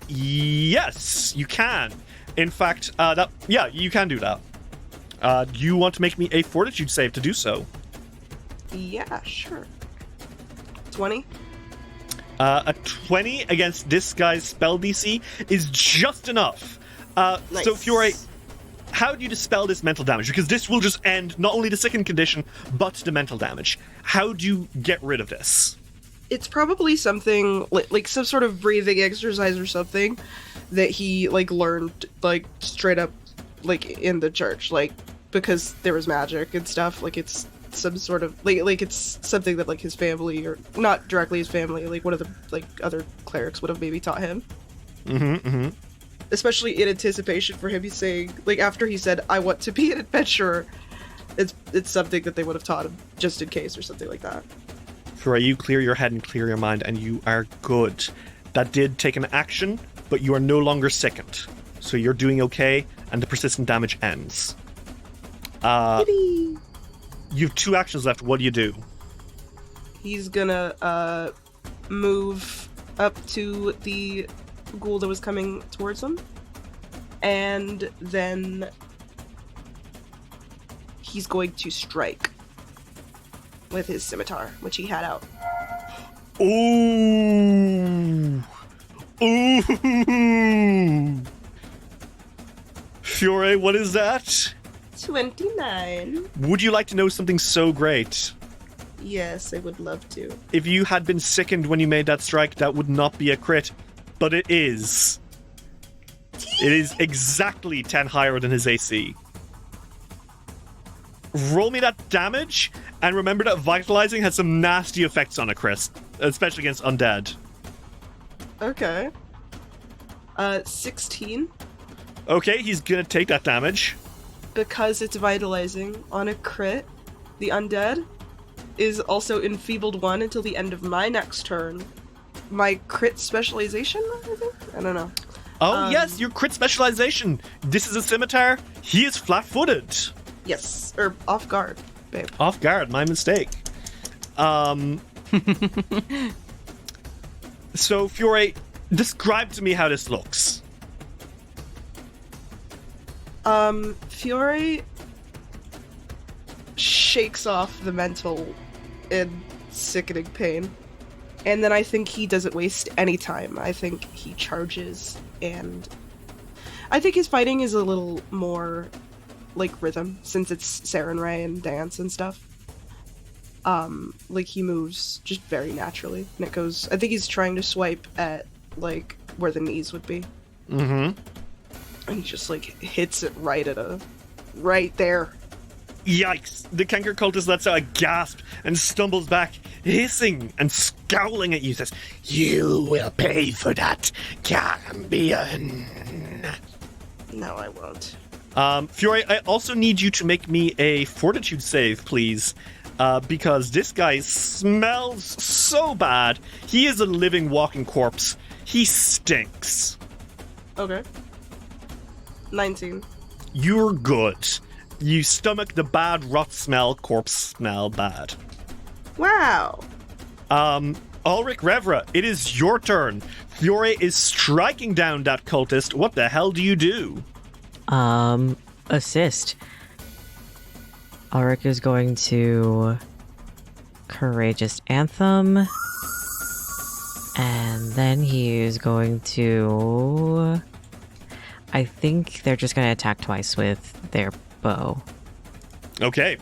Yes, you can. In fact, you can do that. Do you want to make me a fortitude save to do so? Yeah, sure. 20? A 20 against this guy's spell DC is just enough. Nice. So, Fiore, how do you dispel this mental damage? Because this will just end not only the sickened condition, but the mental damage. How do you get rid of this? It's probably something, like some sort of breathing exercise or something that he, like, learned, like, straight up, like, in the church, like, because there was magic and stuff. Like, it's some sort of, like it's something that, like, his family, or not directly his family, like, one of the, like, other clerics would have maybe taught him. Especially in anticipation for him saying, like, after he said, I want to be an adventurer, it's something that they would have taught him just in case or something like that. Fiore, you clear your head and clear your mind, and you are good. That did take an action, but you are no longer sickened. So you're doing okay, and the persistent damage ends. You have 2 actions left. What do you do? He's gonna move up to the ghoul that was coming towards him, and then he's going to strike with his scimitar, which he had out. Ooh! Ooh! Fiore, what is that? 29. Would you like to know something so great? Yes, I would love to. If you had been sickened when you made that strike, that would not be a crit, but it is. It is exactly 10 higher than his AC. Roll me that damage, and remember that vitalizing has some nasty effects on a crit, especially against undead. Okay. 16. Okay, he's gonna take that damage. because it's vitalizing on a crit, the undead is also enfeebled 1 until the end of my next turn. My crit specialization, I think? I don't know. Oh, yes, your crit specialization. This is a scimitar. He is flat-footed. Yes, or off guard, babe. Off guard, my mistake. So, Fiore, describe to me how this looks. Fiore shakes off the mental and sickening pain. And then I think he doesn't waste any time. I think he charges, and I think his fighting is a little more like rhythm, since it's Sarenrae and dance and stuff. Like he moves just very naturally, and it goes. I think he's trying to swipe at like where the knees would be. Mm-hmm. And he just like hits it right there. Yikes! The Canker cultist lets out a gasp and stumbles back, hissing and scowling at you. Says, "You will pay for that, Cambion." No, I won't. Fiore, I also need you to make me a fortitude save, please. Because this guy smells so bad. He is a living, walking corpse. He stinks. Okay. 19. You're good. You stomach the bad rot smell, corpse smell bad. Wow. Alrik Revra, it is your turn. Fiore is striking down that cultist. What the hell do you do? Assist. Alrik is going to Courageous Anthem. And then he is going to... I think they're just going to attack twice with their bow. Okay.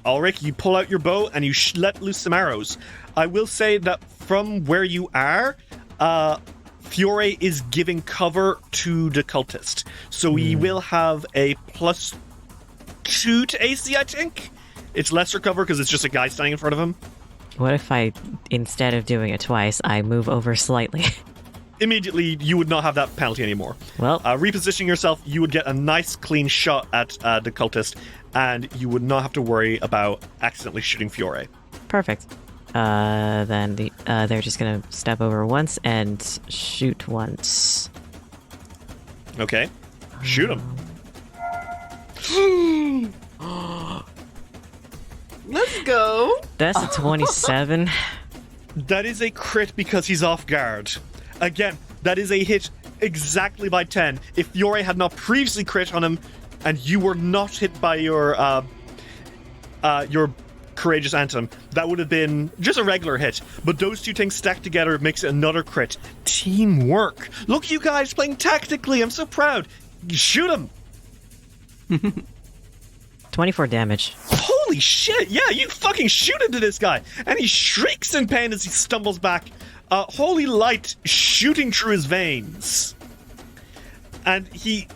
Alrik, you pull out your bow and you let loose some arrows. I will say that from where you are, Fiore is giving cover to the cultist. So he will have a +2 to AC, I think. It's lesser cover because it's just a guy standing in front of him. What if I, instead of doing it twice, I move over slightly? Immediately, you would not have that penalty anymore. Well, repositioning yourself, you would get a nice clean shot at the cultist, and you would not have to worry about accidentally shooting Fiore. perfect. Then they're just gonna step over once and shoot once. Okay. Shoot him. Let's go. That's a 27. That is a crit because he's off guard. Again, that is a hit exactly by 10. If Fiore had not previously crit on him, and you were not hit by your Courageous Anthem, that would have been just a regular hit. But those two things stacked together makes it another crit. Teamwork. Look, you guys playing tactically. I'm so proud. Shoot him. 24 damage. Holy shit, yeah, you fucking shoot into this guy. And he shrieks in pain as he stumbles back. Holy light shooting through his veins. And he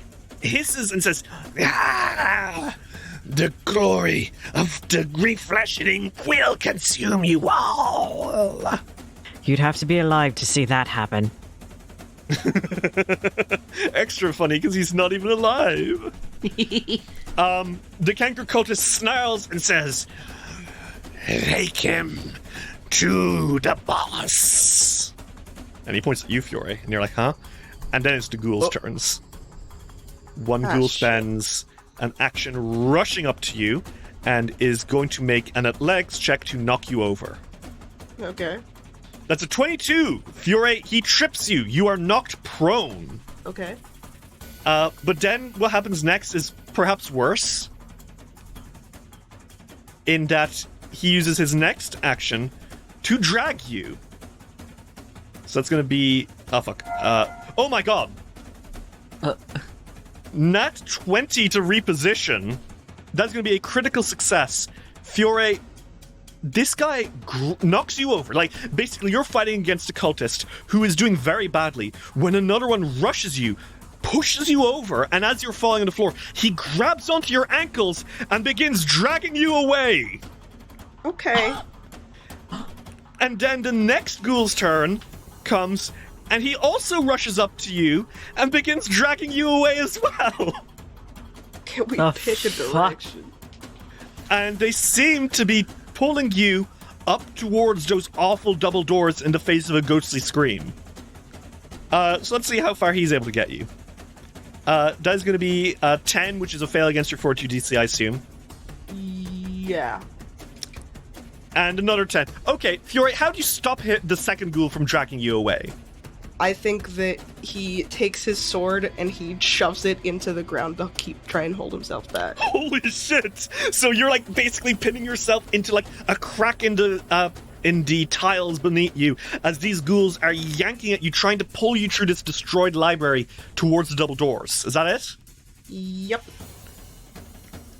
hisses and says, "Ah, the glory of the Refleshening will consume you all." You'd have to be alive to see that happen. Extra funny because he's not even alive. The Canker cultist snarls and says, "Take him to the boss." And he points at you, Fiore, and you're like, huh? And then it's the ghouls' turns. One ghoul spends an action rushing up to you and is going to make an athletics check to knock you over. Okay. That's a 22. Fiore, he trips you. You are knocked prone. Okay. But then what happens next is perhaps worse. In that he uses his next action to drag you. So that's going to be... Oh, fuck. Oh, my God. Nat 20 to reposition. That's going to be a critical success. Fiore, this guy knocks you over. Like, basically, you're fighting against a cultist who is doing very badly. When another one rushes you, pushes you over, and as you're falling on the floor, he grabs onto your ankles and begins dragging you away. Okay. And then the next ghoul's turn comes, and he also rushes up to you and begins dragging you away as well. Can we The pick a fuck? direction? And they seem to be pulling you up towards those awful double doors in the face of a ghostly scream. So let's see how far he's able to get you. That is going to be 10, which is a fail against your Fortitude DC, I assume. Yeah. And another 10. Okay, Fiore, how do you stop the second ghoul from dragging you away? I think that he takes his sword and he shoves it into the ground to try and hold himself back. Holy shit! So you're like basically pinning yourself into like a crack in the tiles beneath you as these ghouls are yanking at you, trying to pull you through this destroyed library towards the double doors. Is that it? Yep.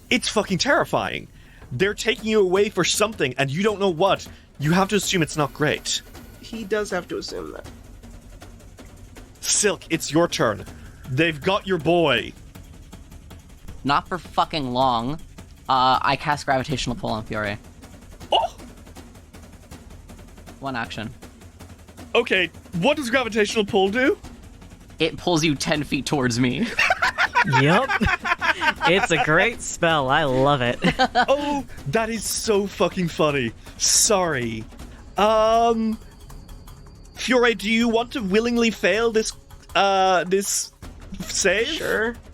It's fucking terrifying. They're taking you away for something and you don't know what. You have to assume it's not great. He does have to assume that. Silk, it's your turn. They've got your boy. Not for fucking long. I cast Gravitational Pull on Fiore. Oh! 1 action. Okay, what does gravitational pull do? It pulls you 10 feet towards me. Yup. It's a great spell. I love it. Oh, that is so fucking funny. Sorry. Fiore, do you want to willingly fail this save?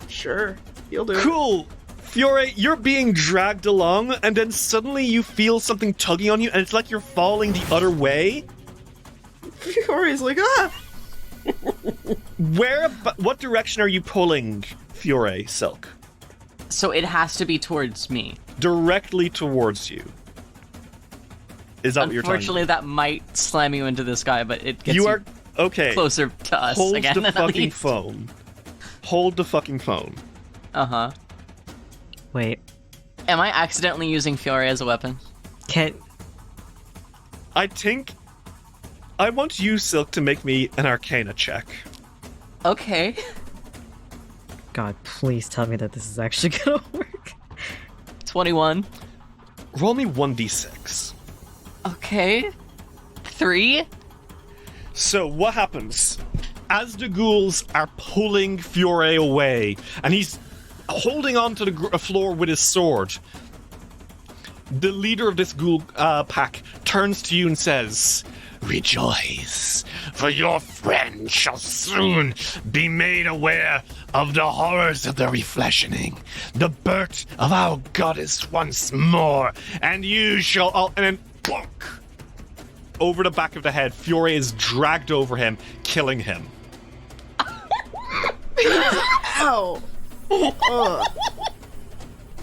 Sure. You'll do it. Cool. Fiore, you're being dragged along, and then suddenly you feel something tugging on you, and it's like you're falling the other way. Fiore's like, ah! What direction are you pulling, Fiore, Silk? So it has to be towards me. Directly towards you. Is that what you're talking about? Unfortunately, that might slam you into this guy, but it gets You are okay. closer to us Hold again. the at fucking least. phone. Hold the fucking phone. Uh-huh. Wait. Am I accidentally using Fiore as a weapon? Can't. I think I want you, Silk, to make me an Arcana check. Okay. God, please tell me that this is actually gonna work. 21. Roll me 1d6. Okay. 3. So what happens? As the ghouls are pulling Fiore away, and he's holding on to the floor with his sword, the leader of this ghoul pack turns to you and says, "Rejoice, for your friend shall soon be made aware of the horrors of the Refleshening, the birth of our goddess once more, and you shall all..." And then, plonk! Over the back of the head, Fiore is dragged over him, killing him. Ow! Ugh.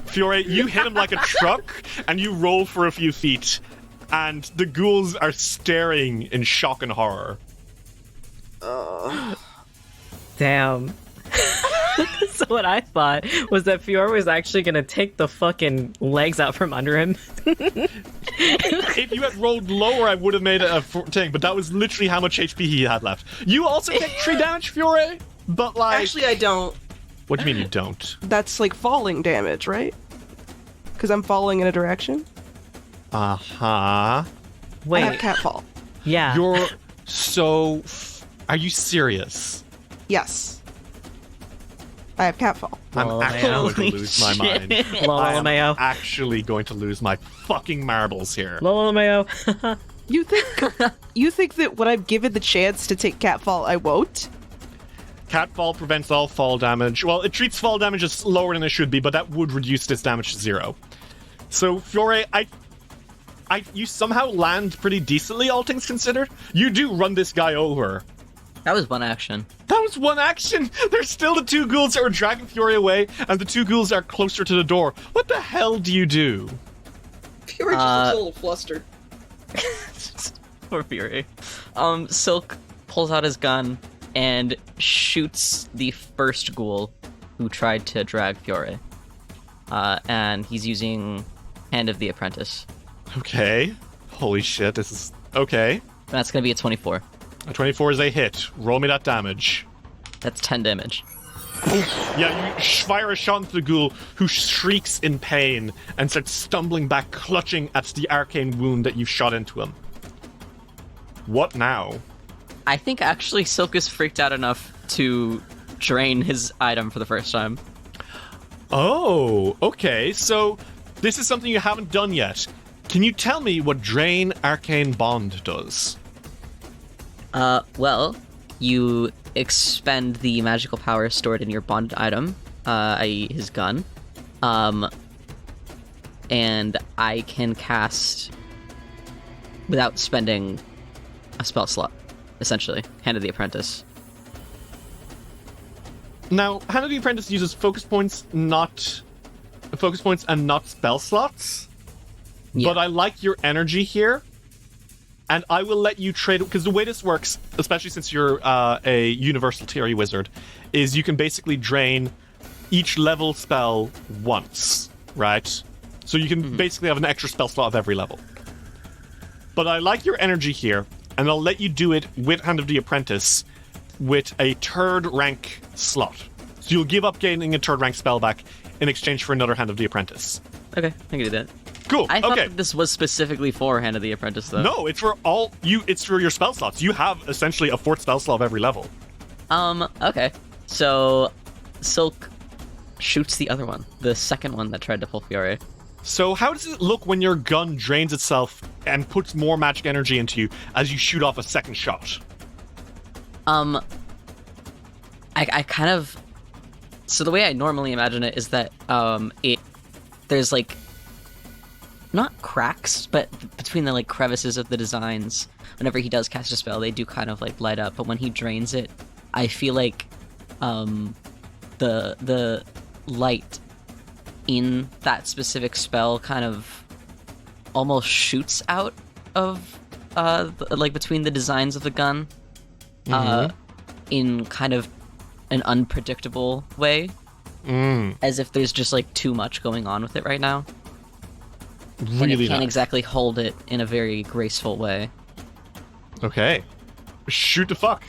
Fiore, you hit him like a truck, and you roll for a few feet, and the ghouls are staring in shock and horror. Damn. So what I thought was that Fiore was actually gonna take the fucking legs out from under him. If you had rolled lower, I would have made it a thing, but that was literally how much HP he had left. You also take 3 damage, Fiore? But like... Actually, I don't. What do you mean you don't? That's like falling damage, right? Because I'm falling in a direction. Uh-huh. I Wait, have catfall. yeah. You're so... Are you serious? Yes. I have catfall. I'm Oh, actually man. going to lose my mind. I am LMAO. actually going to lose my fucking marbles here. LMAO. You think that when I'm given the chance to take catfall, I won't? Catfall prevents all fall damage. Well, it treats fall damage as lower than it should be, but that would reduce this damage to 0. So, Fiore, you somehow land pretty decently, all things considered. You do run this guy over. That was 1 action. That was 1 action! There's still the 2 ghouls that are dragging Fiore away, and the 2 ghouls are closer to the door. What the hell do you do? Fiore just looks a little flustered. Poor Fury. Silk pulls out his gun and shoots the first ghoul who tried to drag Fiore. And he's using Hand of the Apprentice. Okay. Holy shit, this is... Okay. And that's gonna be a 24. A 24 is a hit. Roll me that damage. That's 10 damage. Yeah, you fire a shot into the ghoul, who shrieks in pain and starts stumbling back, clutching at the arcane wound that you've shot into him. What now? I think actually Silk is freaked out enough to drain his item for the first time. Oh, okay. So this is something you haven't done yet. Can you tell me what Drain Arcane Bond does? Well, you expend the magical power stored in your bond item, i.e. his gun, and I can cast without spending a spell slot, essentially. Hand of the Apprentice. Now, Hand of the Apprentice uses focus points and not spell slots. Yeah. But I like your energy here, and I will let you trade, because the way this works, especially since you're a universal theory wizard, is you can basically drain each level spell once, right? So you can basically have an extra spell slot of every level. But I like your energy here, and I'll let you do it with Hand of the Apprentice with a 3rd rank slot. So you'll give up gaining a 3rd rank spell back in exchange for another Hand of the Apprentice. Okay, I can do that. Cool. I thought okay. that this was specifically for Hand of the Apprentice, though. No, it's for it's for your spell slots. You have essentially a 4th spell slot of every level. Okay. So, Silk shoots the other one, the second one that tried to pull Fiore. So how does it look when your gun drains itself and puts more magic energy into you as you shoot off a second shot? I kind of... So the way I normally imagine it is that, there's, like, not cracks, but between the, like, crevices of the designs, whenever he does cast a spell, they do kind of, like, light up, but when he drains it, I feel like, the light in that specific spell kind of almost shoots out of, like, between the designs of the gun, in kind of an unpredictable way, as if there's just, like, too much going on with it right now. Really and it can't nice. exactly hold it in a very graceful way. Okay. Shoot the fuck.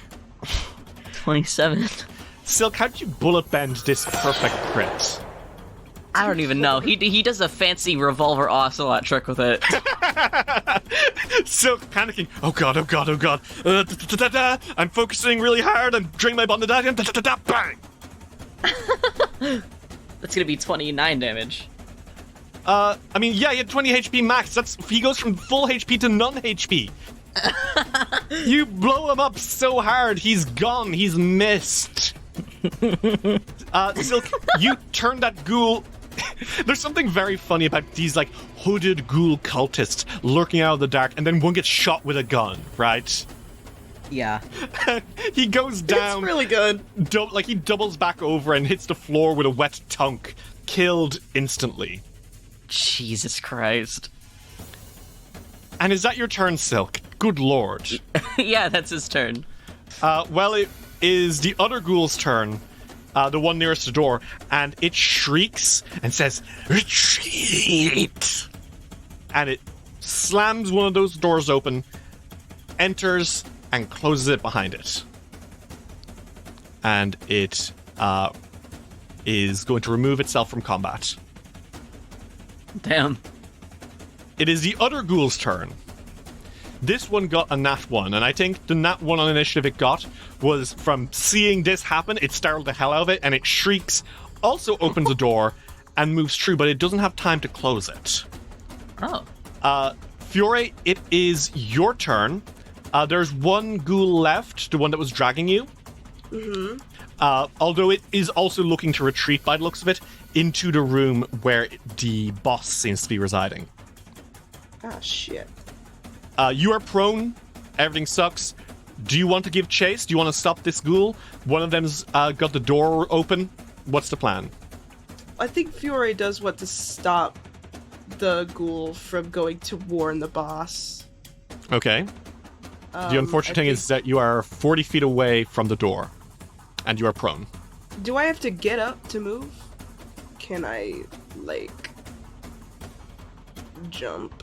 27. Silk, how did you bullet bend this perfect crit? I don't even know. He does a fancy revolver ocelot trick with it. Silk panicking. Oh god, oh god, oh god. I'm focusing really hard. I'm draining my bond bang. That's gonna be 29 damage. I mean, yeah, he had 20 HP max. He goes from full HP to none HP. You blow him up so hard, he's gone. He's missed. Silk, you turn that ghoul. There's something very funny about these, like, hooded ghoul cultists lurking out of the dark, and then one gets shot with a gun, right? Yeah. He goes down. It's really good. He doubles back over and hits the floor with a wet tunk. Killed instantly. Jesus Christ. And is that your turn, Silk? Good lord. Yeah, that's his turn. Well, it is the other ghoul's turn, the one nearest the door, and it shrieks and says, "Retreat!" And it slams one of those doors open, enters, and closes it behind it. And it is going to remove itself from combat. Damn. It is the other ghoul's turn. This one got a nat 1, and I think the nat 1 on initiative it got was from seeing this happen, it startled the hell out of it, and it shrieks, also opens a door, and moves through, but it doesn't have time to close it. Oh. Fiore, it is your turn. There's one ghoul left, the one that was dragging you. Although it is also looking to retreat, by the looks of it, into the room where the boss seems to be residing. Ah, shit. You are prone. Everything sucks. Do you want to give chase? Do you want to stop this ghoul? One of them's got the door open. What's the plan? I think Fiore does want to stop the ghoul from going to warn the boss. Okay. The unfortunate thing is that you are 40 feet away from the door. And you are prone. Do I have to get up to move? Can I, like, jump?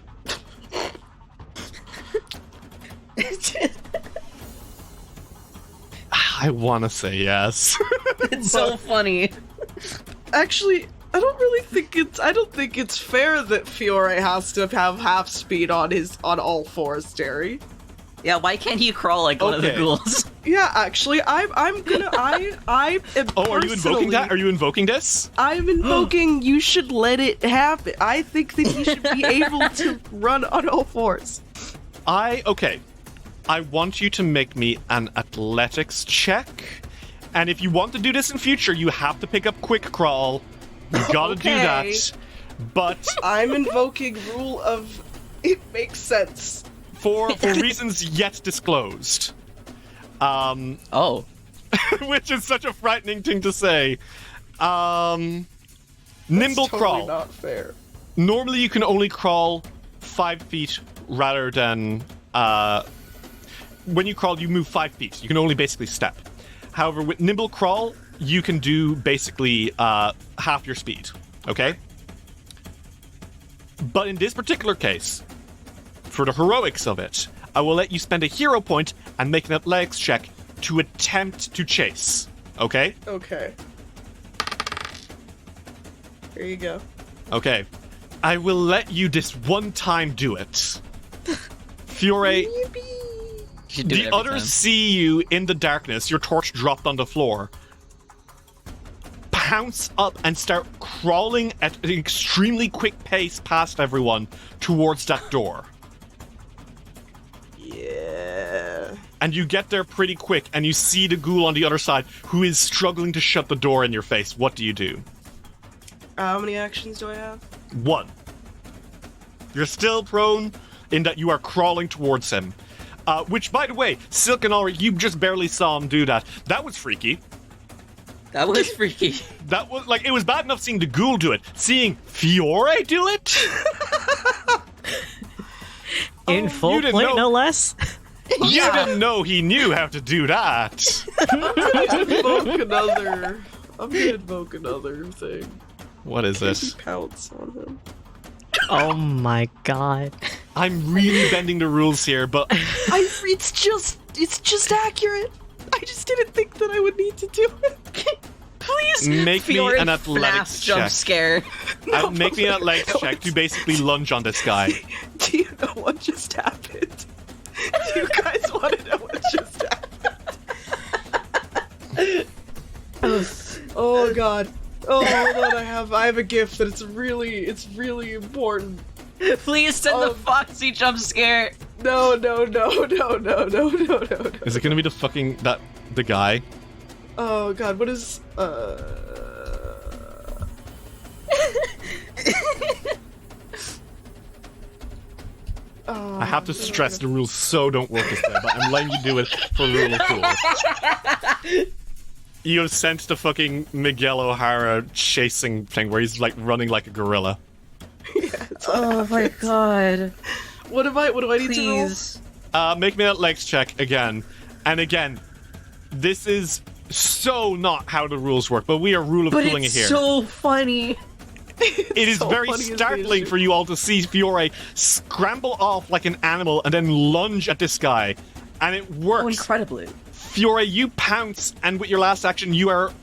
I want to say yes. It's so funny. Actually, I don't think it's fair that Fiore has to have half speed on all fours, Terry. Yeah, why can't he crawl like one of the Okay. ghouls? Yeah, actually, I'm gonna I am Oh, are you invoking that? Are you invoking this? I'm invoking you should let it happen. I think that he should be able to run on all fours. Okay. I want you to make me an athletics check. And if you want to do this in future, you have to pick up quick crawl. You gotta do Okay. that. But I'm invoking rule of it makes sense. for reasons yet disclosed. Oh. Which is such a frightening thing to say. Nimble It's totally crawl. not fair. Normally you can only crawl 5 feet rather than when you crawl you move 5 feet. You can only basically step. However, with nimble crawl, you can do basically half your speed. Okay? But in this particular case, for the heroics of it, I will let you spend a hero point and make an athletics check to attempt to chase. Okay? Okay. Here you go. Okay. I will let you this one time do it. Fiore, You should do it the every others time. see you in the darkness, your torch dropped on the floor. Pounce up and start crawling at an extremely quick pace past everyone towards that door. Yeah. And you get there pretty quick, and you see the ghoul on the other side who is struggling to shut the door in your face. What do you do? How many actions do I have? 1. You're still prone in that you are crawling towards him. Which, by the way, Silk and Alrik, you just barely saw him do that. That was freaky. That was freaky. That was, like, it was bad enough seeing the ghoul do it. Seeing Fiore do it? In full you didn't plate, know. no less. You didn't know he knew how to do that. I'm gonna invoke another thing. What is this? Pounce on him. Oh my god. I'm really bending the rules here, but It's just accurate. I just didn't think that I would need to do it. Please, Make me Fiore an athletics FNAF jump check. scare. make me an athletics check to basically lunge on this guy. Do you know what just happened? Do you guys want to know what just happened? Oh god. Oh, hold on, I have a gift that it's really important. Please send the Foxy jump scare. No. Is it gonna be the guy? Oh god, what is I have to stress the rules so don't work this way, but I'm letting you do it for rule of cool. You have sent the fucking Miguel O'Hara chasing thing where he's like running like a gorilla. Oh my god. what do I need Please. Make me that legs check again. And again, this is so not how the rules work, but we are rule of But cooling it's it here. so funny. It is so very funny is the startling issue. for you all to see Fiore scramble off like an animal and then lunge at this guy. And it works. Oh, incredibly. Fiore, you pounce, and with your last action, you are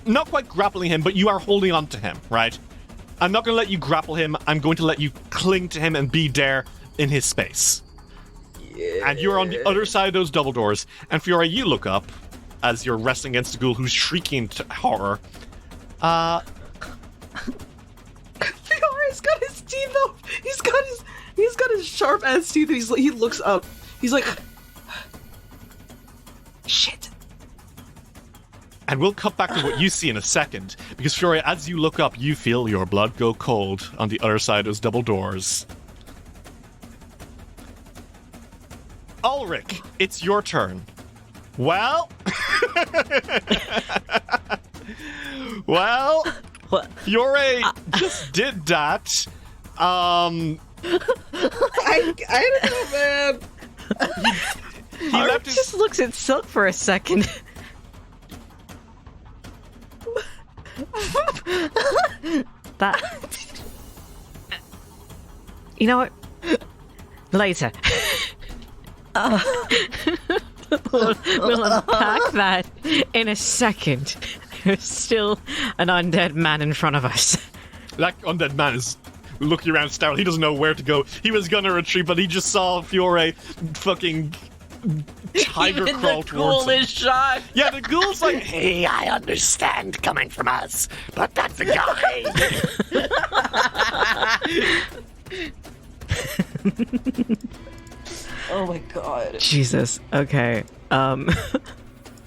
not quite grappling him, but you are holding on to him, right? I'm not going to let you grapple him. I'm going to let you cling to him and be there in his space. Yeah. And you're on the other side of those double doors. And Fiore, you look up as you're wrestling against the ghoul who's shrieking to horror. Fiore's got his teeth up. He's got his sharp ass teeth, and he looks up. He's like, shit. And we'll cut back to what you see in a second, because Fiore, as you look up, you feel your blood go cold on the other side of those double doors. Alrik, it's your turn. Well, What? Fiore just did that. I don't know, man. He Alrik left his just looks at Silk for a second. That. You know what? Later. We'll unpack that in a second. There's still an undead man in front of us. that undead man is looking around startled. He doesn't know where to go. He was gonna retreat, but he just saw Fiore fucking tiger Even crawl the towards ghoul him. is shocked. Yeah, the ghoul's like, Hey, I understand coming from us, but that's a guy. Oh my god. Jesus. Okay.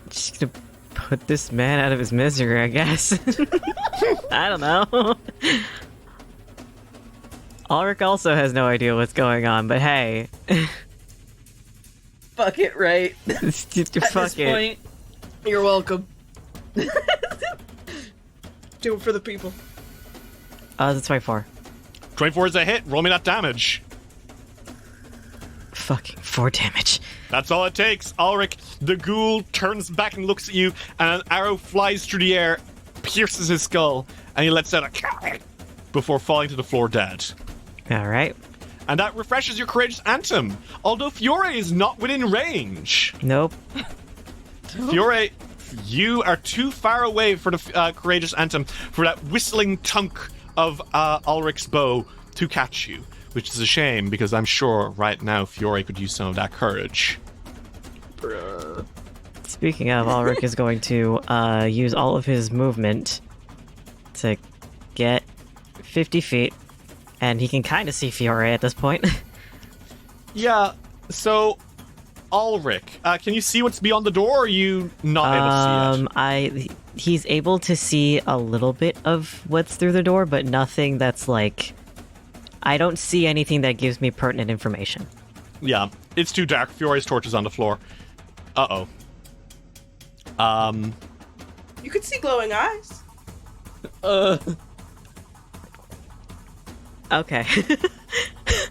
Just gonna put this man out of his misery, I guess. I don't know. Alrik also has no idea what's going on, but hey. Fuck it, right? At Fuck this it. point, You're welcome. Do it for the people. That's 24. 24 is a hit. Roll me that damage. Fucking 4 damage. That's all it takes. Alrik, the ghoul, turns back and looks at you, and an arrow flies through the air, pierces his skull, and he lets out a before falling to the floor dead. Alright. And that refreshes your courageous anthem, although Fiore is not within range. Nope. Fiore, you are too far away for the courageous anthem for that whistling tunk of Alric's bow to catch you, which is a shame because I'm sure right now Fiore could use some of that courage. Speaking of, Alrik is going to use all of his movement to get 50 feet, and he can kind of see Fiore at this point. Yeah, so Alrik, can you see what's beyond the door, or are you not able to see it? He's able to see a little bit of what's through the door, but nothing that's like... I don't see anything that gives me pertinent information. Yeah, it's too dark. Fiore's torch is on the floor. Uh-oh. You could see glowing eyes. Okay.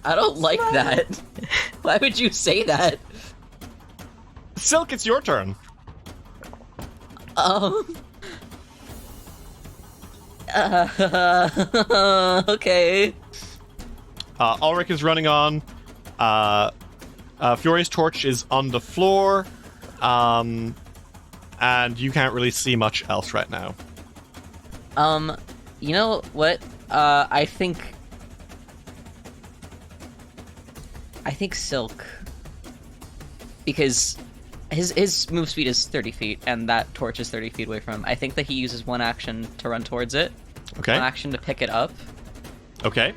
I don't like that. Why would you say that? Silk, it's your turn. Okay. Alrik is running on. Fiore's torch is on the floor. And you can't really see much else right now. You know what? I think Silk, because his move speed is 30 feet, and that torch is 30 feet away from him. I think that he uses one action to run towards it, Okay. one action to pick it up, Okay.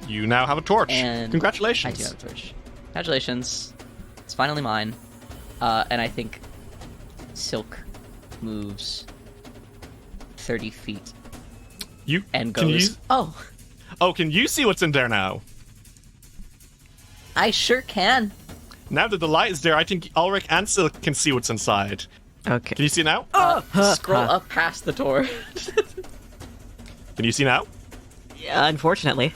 You now have a torch. and Congratulations. I do have a torch. Congratulations, it's finally mine. And I think Silk moves 30 feet You and can goes. you- Oh, can you see what's in there now? I sure can. Now that the light is there, I think Alrik and Silk can see what's inside. Okay. Can you see now? Scroll up past the door. Can you see now? Yeah, unfortunately.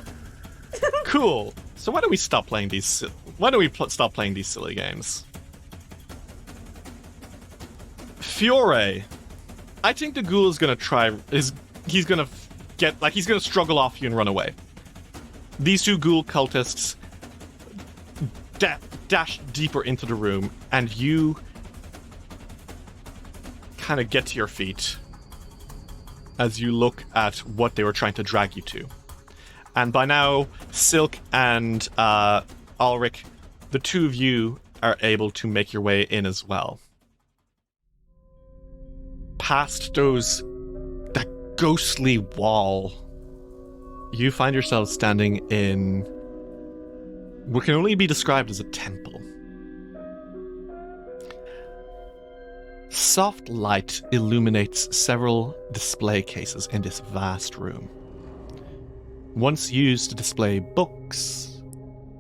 Cool. So why don't we stop playing these? Why don't we stop playing these silly games? Fiore, I think the ghoul is gonna try. He's gonna struggle off you and run away. These two ghoul cultists dash deeper into the room, and you kind of get to your feet as you look at what they were trying to drag you to. And by now, Silk and Alrik, the two of you are able to make your way in as well. Past that ghostly wall, you find yourselves standing in what can only be described as a temple. Soft light illuminates several display cases in this vast room. Once used to display books,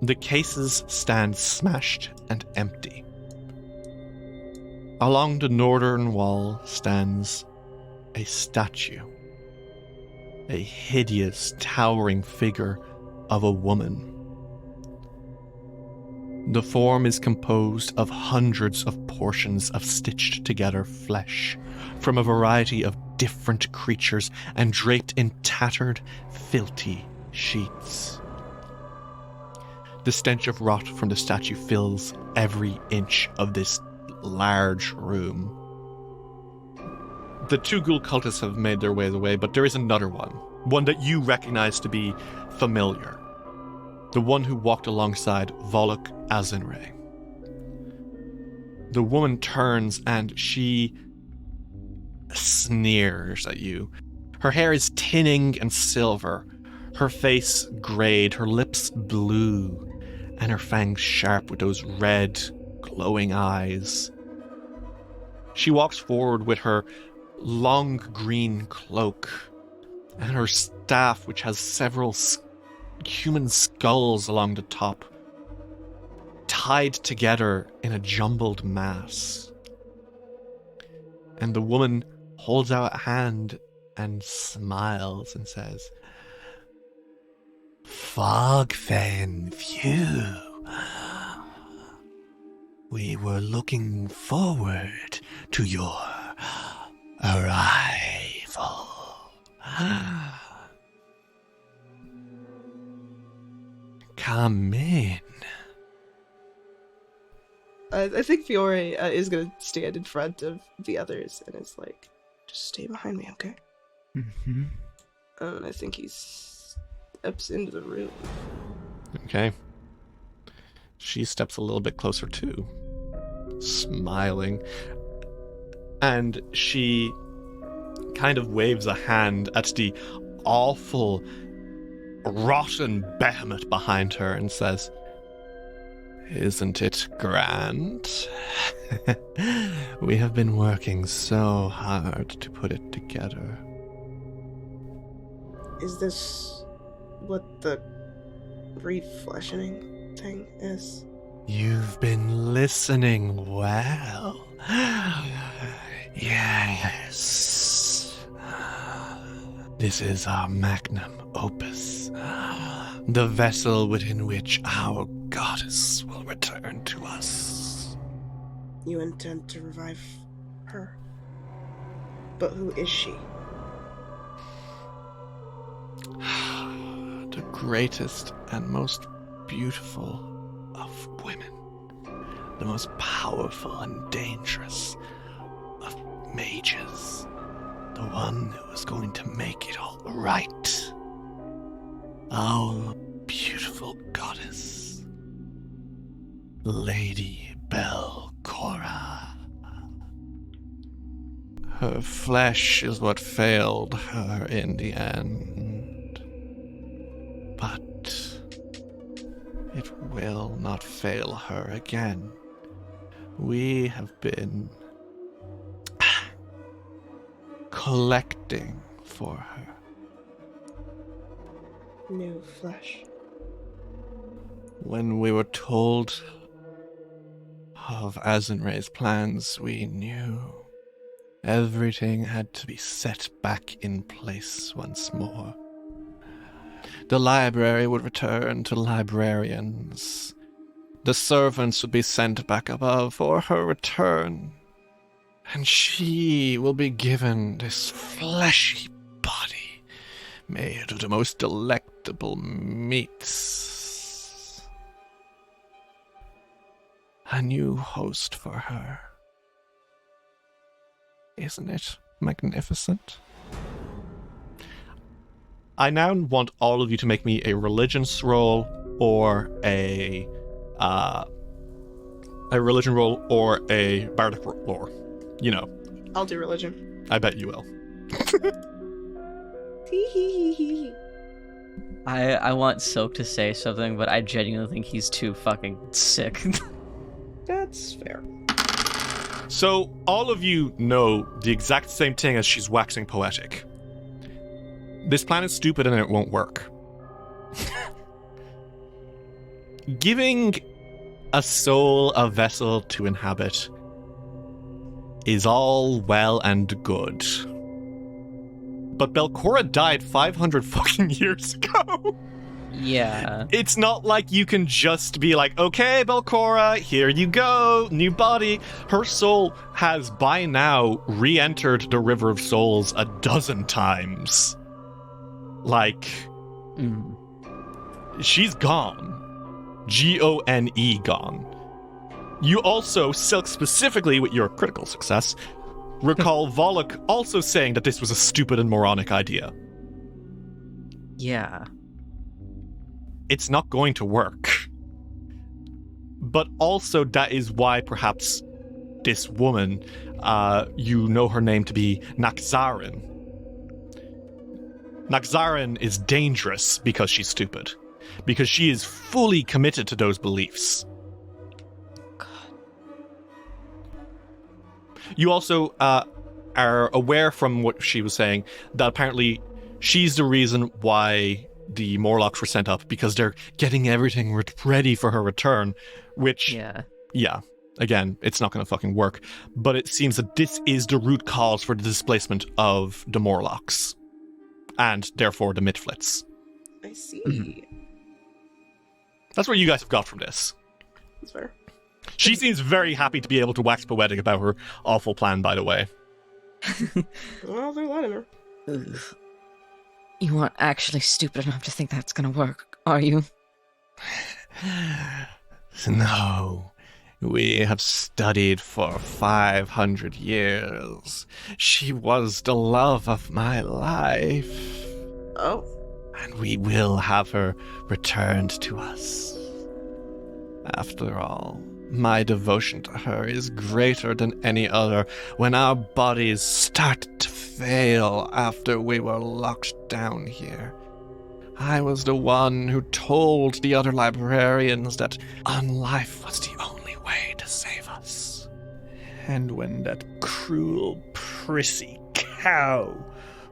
the cases stand smashed and empty. Along the northern wall stands a statue, a hideous, towering figure of a woman. The form is composed of hundreds of portions of stitched together flesh from a variety of different creatures and draped in tattered, filthy sheets. The stench of rot from the statue fills every inch of this large room. The two ghoul cultists have made their way away, but there is another one that you recognize to be familiar. The one who walked alongside Volok Azinre. the woman turns and she sneers at you. Her hair is tinning and silver, her face grayed, her lips blue, and her fangs sharp with those red, glowing eyes. She walks forward with her long green cloak and her staff, which has several human skulls along the top, tied together in a jumbled mass. And the woman holds out a hand and smiles and says, "Fogfen Few. We were looking forward to your arrival." Come in. I think Fiore is gonna stand in front of the others and is like, "Just stay behind me, okay?" Mm-hmm. And I think he steps into the room. Okay. She steps a little bit closer too, smiling. And she kind of waves a hand at the awful, rotten behemoth behind her and says, "Isn't it grand? We have been working so hard to put it together." Is this what the refleshening thing is? You've been listening well. Yes. This is our magnum opus. The vessel within which our goddess will return to us. You intend to revive her? But who is she? The greatest and most beautiful of women. The most powerful and dangerous of mages. The one who is going to make it all right. Our beautiful goddess, Lady Belcora. Her flesh is what failed her in the end. But it will not fail her again. We have been collecting for her. New flesh. When we were told of Azenre's plans, we knew everything had to be set back in place once more. The library would return to librarians. The servants would be sent back above for her return. And she will be given this fleshy body made of the most delectable meats. A new host for her. Isn't it magnificent? I now want all of you to make me a religions roll or a religion roll or a bardic roll. You know. I'll do religion. I bet you will. I want Silk to say something, but I genuinely think he's too fucking sick. That's fair. So, all of you know the exact same thing as she's waxing poetic. This plan is stupid and it won't work. Giving a soul a vessel to inhabit is all well and good. But Belcora died 500 fucking years ago. Yeah. It's not like you can just be like, okay, Belcora, here you go, new body. Her soul has by now re-entered the River of Souls 12 times. Like, she's gone. Gone gone. You also, Silk specifically with your critical success, recall Volok also saying that this was a stupid and moronic idea. Yeah. It's not going to work. But also that is why perhaps this woman, you know her name to be Nakzarin. Nakzarin is dangerous because she's stupid. Because she is fully committed to those beliefs. God. You also are aware from what she was saying that apparently she's the reason why the Morlocks were sent up, because they're getting everything ready for her return, which, yeah, again, it's not going to fucking work. But it seems that this is the root cause for the displacement of the Morlocks, and therefore the Midflits. I see. Mm-hmm. That's what you guys have got from this. That's fair. She seems very happy to be able to wax poetic about her awful plan, by the way. Well, they're letting her. Ugh. You aren't actually stupid enough to think that's gonna work, are you? No. We have studied for 500 years. She was the love of my life. Oh. And we will have her returned to us. After all, my devotion to her is greater than any other. When our bodies started to fail after we were locked down here, I was the one who told the other librarians that unlife was the only way to save us. And when that cruel, prissy cow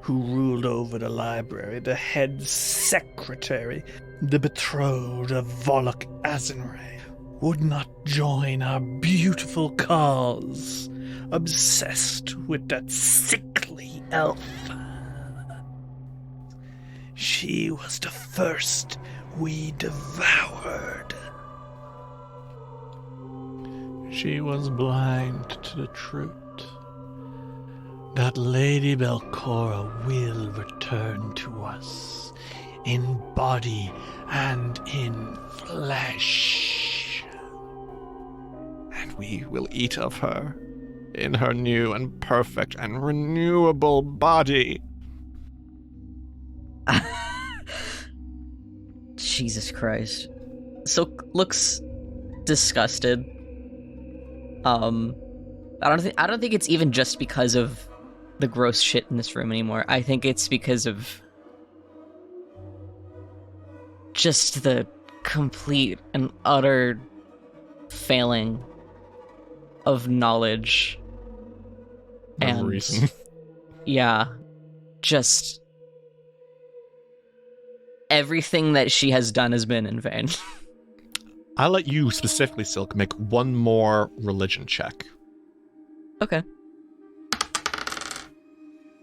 who ruled over the library, the head secretary, the betrothed of Volok Azenray, would not join our beautiful cause, obsessed with that sickly elf. She was the first we devoured. She was blind to the truth. That Lady Belcora will return to us in body and in flesh. And we will eat of her in her new and perfect and renewable body. Jesus Christ. Silk looks disgusted. I don't think it's even just because of the gross shit in this room anymore. I think it's because of just the complete and utter failing of knowledge. And reason. Yeah. Just everything that she has done has been in vain. I'll let you specifically, Silk, make one more religion check. Okay.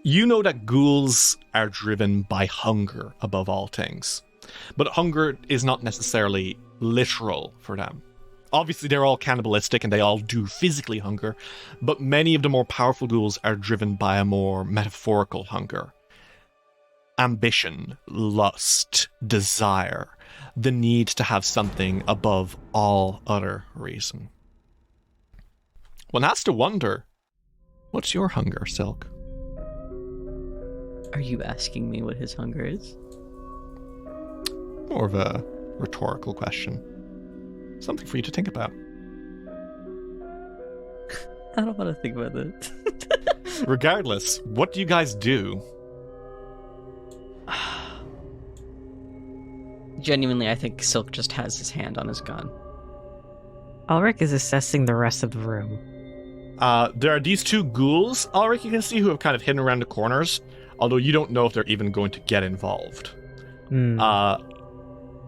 You know that ghouls are driven by hunger above all things. But hunger is not necessarily literal for them. Obviously, they're all cannibalistic and they all do physically hunger, but many of the more powerful ghouls are driven by a more metaphorical hunger. Ambition, lust, desire, the need to have something above all other reason. One has to wonder, what's your hunger, Silk? Are you asking me what his hunger is? More of a rhetorical question. Something for you to think about. I don't want to think about that. Regardless, what do you guys do? Genuinely, I think Silk just has his hand on his gun. Alrik is assessing the rest of the room. There are these two ghouls, Alrik, you can see, who have kind of hidden around the corners, although you don't know if they're even going to get involved.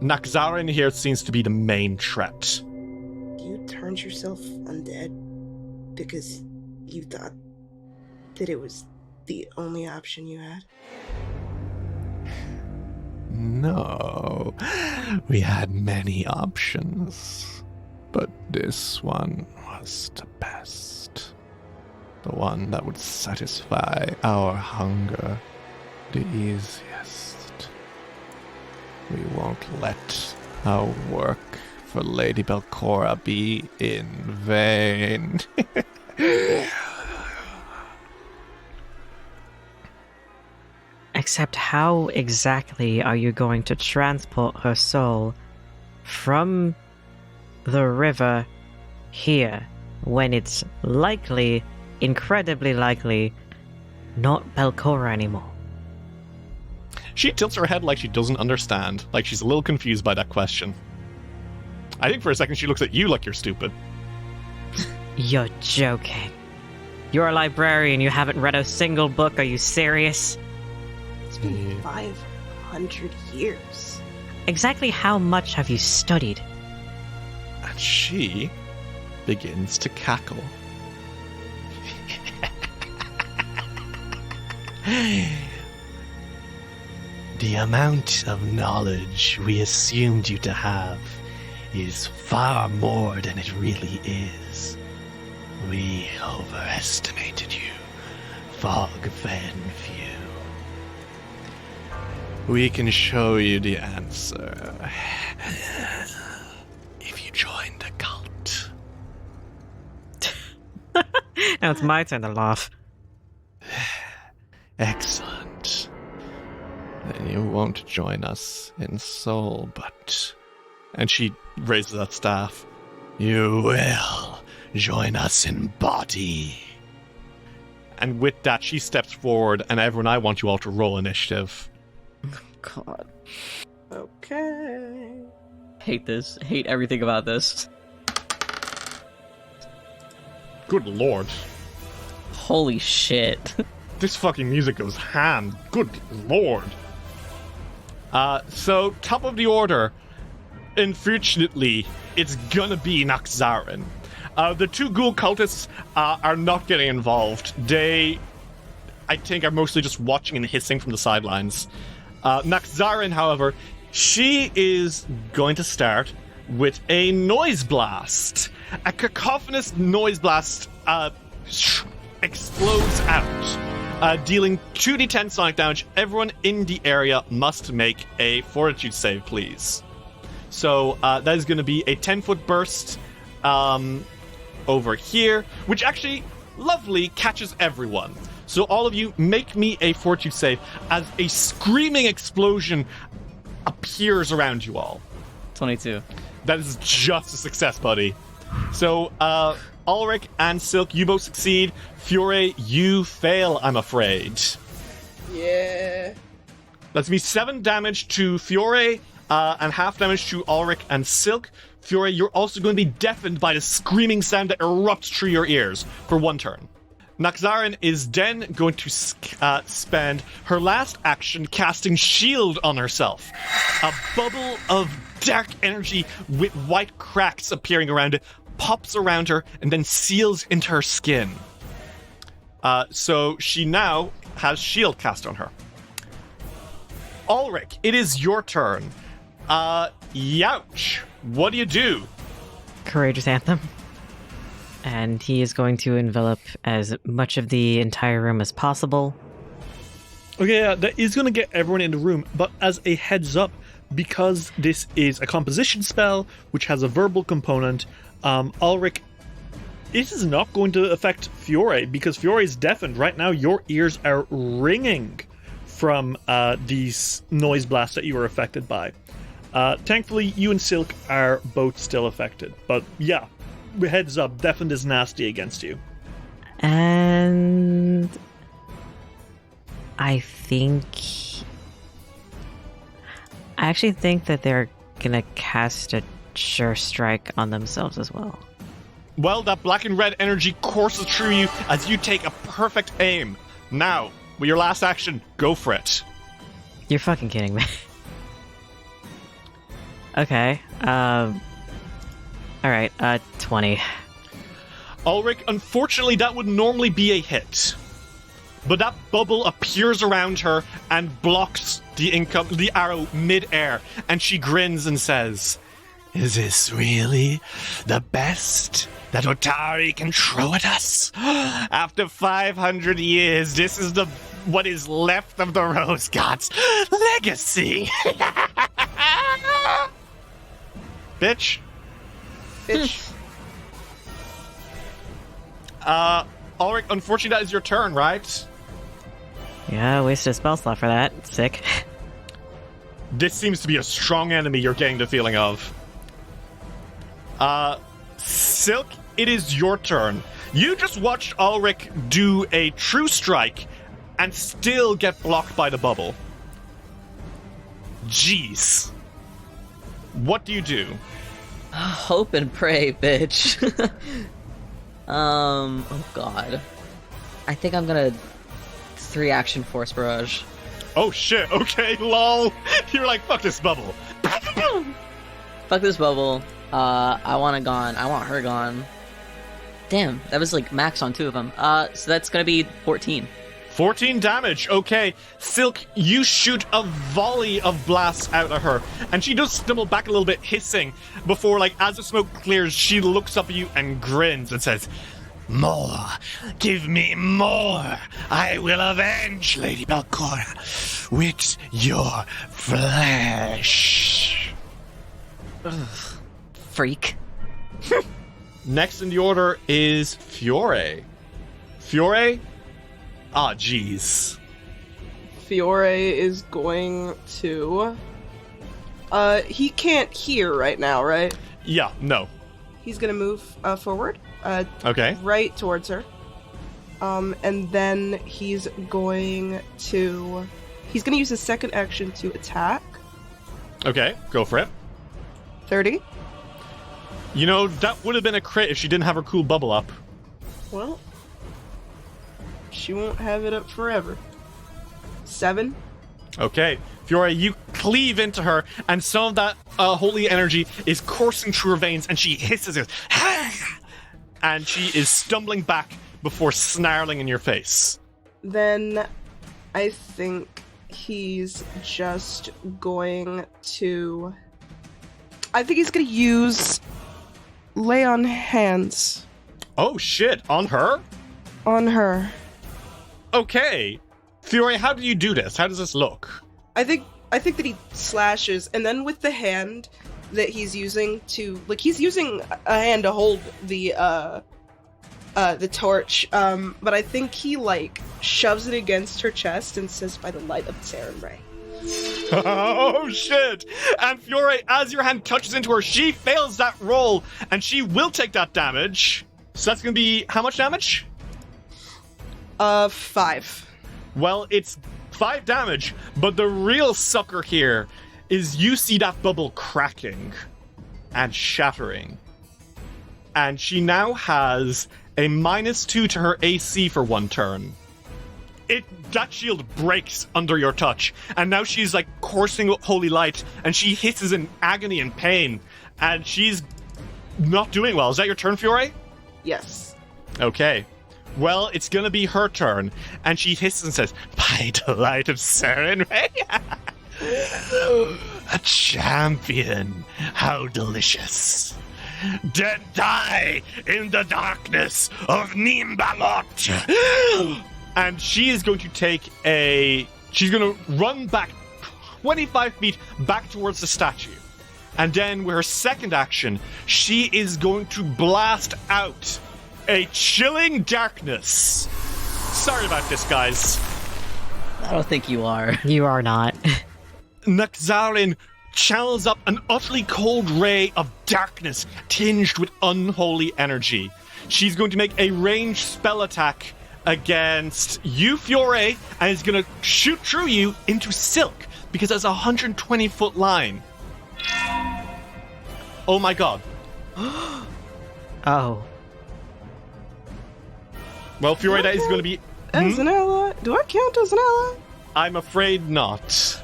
Nakzarin here seems to be the main threat. You turned yourself undead because you thought that it was the only option you had? No, we had many options, but this one was the best. The one that would satisfy our hunger the easiest. We won't let our work for Lady Belcora be in vain. Except how exactly are you going to transport her soul from the river here, when it's likely, incredibly likely, not Belcora anymore? She tilts her head like she doesn't understand, like she's a little confused by that question. I think for a second she looks at you like you're stupid. You're joking. You're a librarian, you haven't read a single book, are you serious? It's been 500 years. Exactly how much have you studied? And she begins to cackle. The amount of knowledge we assumed you to have is far more than it really is. We overestimated you, Fogfen Few. We can show you the answer. If you join the cult. Now it's my turn to laugh. Excellent. Then you won't join us in soul, but... And she raises that staff. You will join us in body. And with that, she steps forward, and everyone, I want you all to roll initiative. God. Okay. Hate this. Hate everything about this. Good lord. Holy shit. This fucking music goes ham. Good lord. So, top of the order, unfortunately, it's gonna be Naxarin. The two ghoul cultists are not getting involved. They, I think, are mostly just watching and hissing from the sidelines. Naxarin, however, she is going to start with a noise blast. A cacophonous noise blast explodes out, dealing 2d10 sonic damage. Everyone in the area must make a fortitude save, please. So that is going to be a 10-foot burst over here, which actually lovely catches everyone. So all of you, make me a fortitude save as a screaming explosion appears around you all. 22. That is just a success, buddy. So, Alrik and Silk, you both succeed. Fiore, you fail, I'm afraid. Yeah. That's me 7 damage to Fiore, and half damage to Alrik and Silk. Fiore, you're also going to be deafened by the screaming sound that erupts through your ears for 1 turn. Naxarin is then going to spend her last action casting Shield on herself. A bubble of dark energy with white cracks appearing around it pops around her and then seals into her skin. So she now has Shield cast on her. Alrik, it is your turn. Youch, what do you do? Courageous Anthem. And he is going to envelop as much of the entire room as possible. Okay, yeah, that is going to get everyone in the room, but as a heads up, because this is a composition spell, which has a verbal component, Alrik, this is not going to affect Fiore, because Fiore is deafened. Right now, your ears are ringing from these noise blasts that you were affected by. Thankfully, you and Silk are both still affected, but yeah, heads up, deafened is nasty against you. And I actually think that they're gonna cast a Sure Strike on themselves as well. Well, that black and red energy courses through you as you take a perfect aim. Now, with your last action, go for it. You're fucking kidding me. Okay, alright, 20. Alrik, unfortunately, that would normally be a hit. But that bubble appears around her and blocks the arrow mid-air, and she grins and says, Is this really the best that Otari can throw at us? after 500 years, this is what is left of the Rose God's legacy. Bitch. Alrik, unfortunately, that is your turn, right? Yeah, wasted a spell slot for that. Sick. This seems to be a strong enemy you're getting the feeling of. Silk, it is your turn. You just watched Alrik do a true strike and still get blocked by the bubble. Jeez. What do you do? Hope and pray, bitch. Oh god. I think I'm gonna 3-action Force Barrage. Oh shit, okay, lol. You're like, fuck this bubble. Fuck this bubble. I want it gone. I want her gone. Damn, that was like max on 2 of them. So that's gonna be 14. 14 damage, okay. Silk, you shoot a volley of blasts out at her, and she does stumble back a little bit, hissing, before, like, as the smoke clears, she looks up at you and grins and says, More! Give me more! I will avenge Lady Belcora with your flesh! Ugh. Freak. Next in the order is Fiore. Fiore? Ah, jeez. Fiore is going to... he can't hear right now, right? Yeah, no. He's gonna move forward. Okay. Right towards her. And then he's going to use his second action to attack. Okay, go for it. 30. You know, that would have been a crit if she didn't have her cool bubble up. Well, she won't have it up forever. 7. Okay, Fiore, you cleave into her, and some of that holy energy is coursing through her veins, and she hisses it. And she is stumbling back before snarling in your face. Then I think he's just going to... I think he's going to use Lay on Hands Oh shit, on her? on her. Okay. Fiore, how do you do this? How does this look? I think that he slashes, and then with the hand that he's using to, like, he's using a hand to hold the torch, but I think he, like, shoves it against her chest and says, by the light of the Saren Ray. Oh shit! And Fiore, as your hand touches into her, she fails that roll, and she will take that damage. So that's gonna be how much damage? 5. Well, it's 5 damage, but the real sucker here is you see that bubble cracking and shattering. And she now has a -2 to her AC for 1 turn. That shield breaks under your touch, and now she's like coursing holy light, and she hisses in agony and pain, and she's not doing well. Is that your turn, Fiore? Yes. Okay. Well, it's gonna be her turn, and she hisses and says, by the light of Saren Ray. A champion! How delicious! Then die in the darkness of Nimbalot! And she is going to she's going to run back 25 feet back towards the statue. And then with her second action, she is going to blast out a chilling darkness. Sorry about this, guys. I don't think you are. You are not. Nakzarin channels up an utterly cold ray of darkness tinged with unholy energy. She's going to make a ranged spell attack against you, Fiore, and is going to shoot through you into Silk, because there's a 120-foot line. Oh my god. Oh. Well, Fiore, that is going to be... As an ally? Do I count as an ally? I'm afraid not.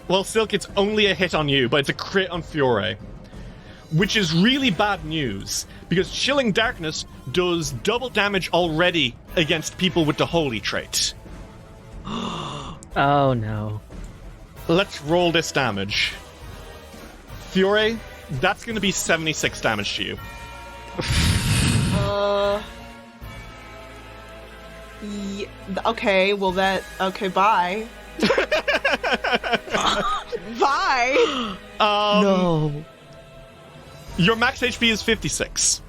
Well, Silk, it's only a hit on you, but it's a crit on Fiore. Which is really bad news, because Chilling Darkness does double damage already against people with the Holy trait. Oh no. Let's roll this damage. Fiore, that's going to be 76 damage to you. Okay, well okay, bye. Bye! No. Your max HP is 56.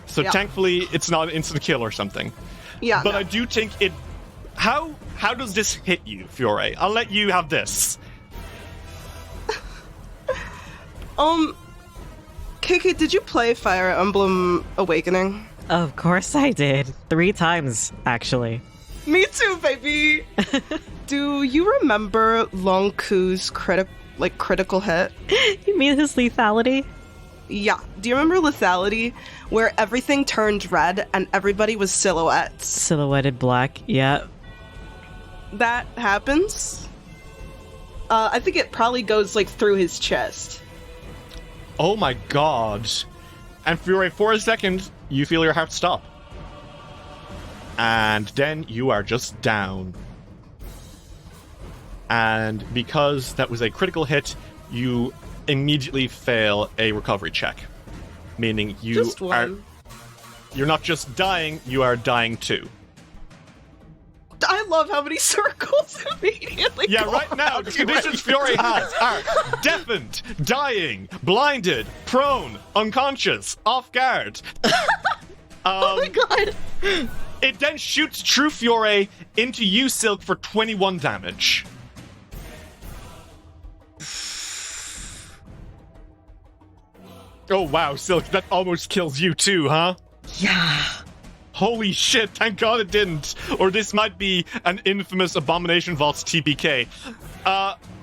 So Yeah. thankfully, it's not an instant kill or something. Yeah, But no. I do think it... How does this hit you, Fiore? I'll let you have this. KK, did you play Fire Emblem Awakening? Of course I did. 3 times, actually. Me too, baby! Do you remember Long Ku's critical hit? You mean his lethality? Yeah. Do you remember lethality, where everything turned red and everybody was silhouettes? Silhouetted black, yeah. That happens. I think it probably goes like through his chest. Oh my god. And Fiore, for a second, you feel your heart stop. And then you are just down. And because that was a critical hit, you immediately fail a recovery check. Meaning you Just one. You're not just dying, you are dying too. I love how many circles immediately. Yeah, go right now, around the you. conditions Fiore has are deafened, dying, blinded, prone, unconscious, off guard. Oh my god! It then shoots True Fiore into you, Silk, for 21 damage. Oh wow, Silk, that almost kills you too, huh? Yeah. Holy shit, thank god it didn't. Or this might be an infamous Abomination Vaults TPK.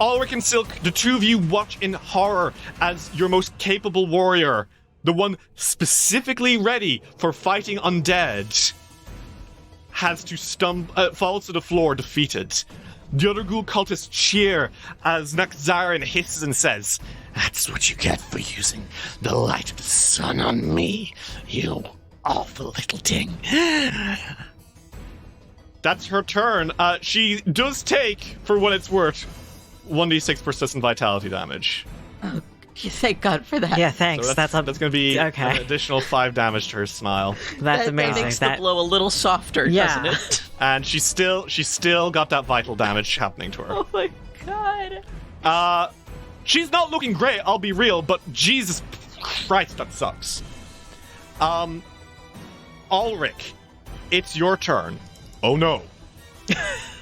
Alrik and Silk, the two of you watch in horror as your most capable warrior, the one specifically ready for fighting undead, has to fall to the floor defeated. The other ghoul cultists cheer as Nakzarin hisses and says, That's what you get for using the light of the sun on me, you awful little thing. That's her turn. She does take, for what it's worth, 1d6 persistent vitality damage. Oh, thank God for that. Yeah, thanks. So that's going to be okay. an additional 5 damage to her smile. That's that amazing. makes the blow a little softer, Yeah. doesn't it? And she's still got that vital damage happening to her. Oh my god. She's not looking great, I'll be real, but Jesus Christ, that sucks. Ulrich, it's your turn. Oh no.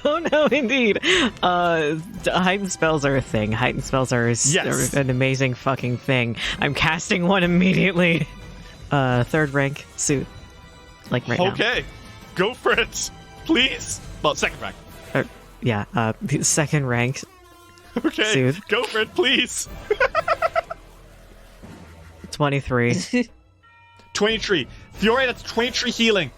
Oh no, indeed. Heightened spells are a thing. Heightened spells are Yes. an amazing fucking thing. I'm casting one immediately. 3rd rank suit. Like right now. Okay, go for it, please. Well, 2nd rank. Yeah, 2nd rank. Okay, Suit. go for it, please. 23. 23. Fiore, that's 23 healing.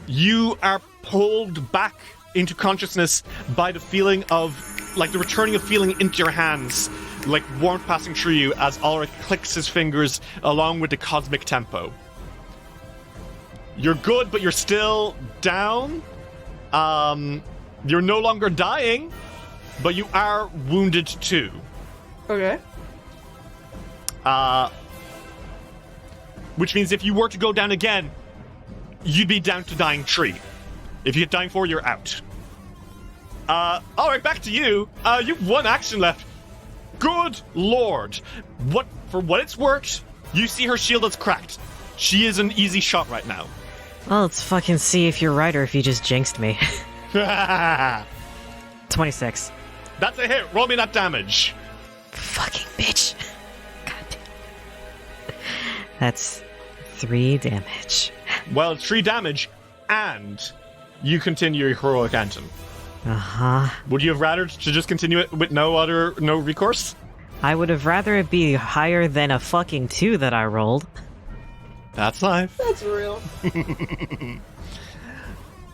You are pulled back into consciousness by the feeling of, like, the returning of feeling into your hands, like warmth passing through you as Ulrich clicks his fingers along with the cosmic tempo. You're good, but you're still down. You're no longer dying, but you are wounded too. Okay. Which means if you were to go down again, you'd be down to dying 3. If you hit dying 4, you're out. Alright, back to you. You've 1 action left. Good lord. For what it's worth, you see her shield is cracked. She is an easy shot right now. Well, let's fucking see if you're right or if you just jinxed me. 26. That's a hit. Roll me that damage. Fucking bitch. God damn. That's 3 damage. Well, 3 damage, and you continue your heroic anthem. Uh-huh. Would you have rather to just continue it with no recourse? I would have rather it be higher than a fucking 2 that I rolled. That's life. That's real.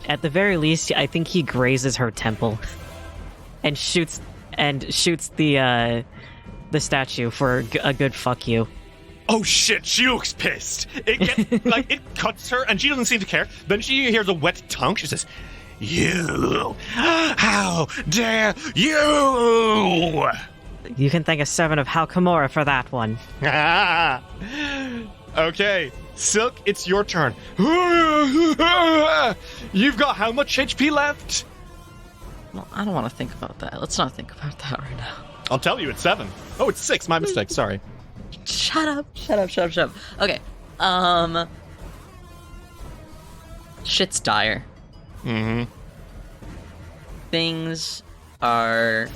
At the very least, I think he grazes her temple and shoots the statue for a good fuck you. Oh shit, she looks pissed. It gets, like, it cuts her, and she doesn't seem to care. Then she hears a wet tongue. She says, "You! How dare you!" You can thank a servant of Halkamora for that one. Okay, Silk, it's your turn. You've got how much HP left? Well, I don't want to think about that. Let's not think about that right now. I'll tell you, it's 7. Oh, it's 6. My mistake. Sorry. Shut up. Okay. Shit's dire. Mm-hmm. Things are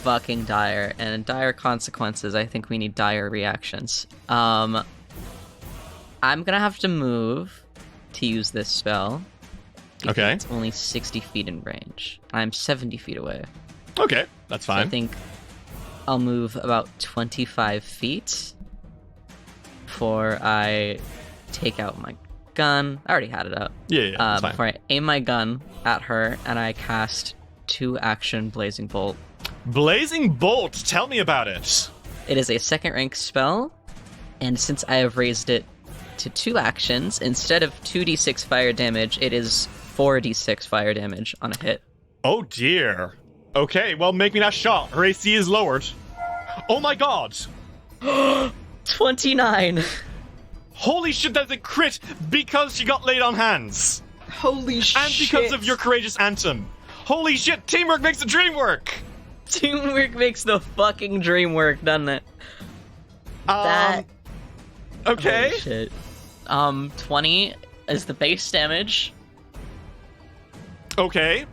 fucking dire, and dire consequences. I think we need dire reactions. I'm gonna have to move to use this spell. Okay. It's only 60 feet in range. I'm 70 feet away. Okay, that's So fine. I think I'll move about 25 feet before I take out my gun. I already had it out. Yeah, that's fine. Before I aim my gun at her and I cast 2-action Blazing Bolt. Blazing Bolt, tell me about it. It is a second rank spell, and since I have raised it to 2 actions, instead of 2d6 fire damage, it is 4d6 fire damage on a hit. Oh dear. Okay, well, make me that shot. Her AC is lowered. Oh my god. 29! Holy shit, that's a crit because she got laid on hands. Holy shit. And because of your courageous anthem. Holy shit, teamwork makes the dream work. Teamwork makes the fucking dream work, doesn't it? That... Okay. Holy shit. 20 is the base damage. Okay.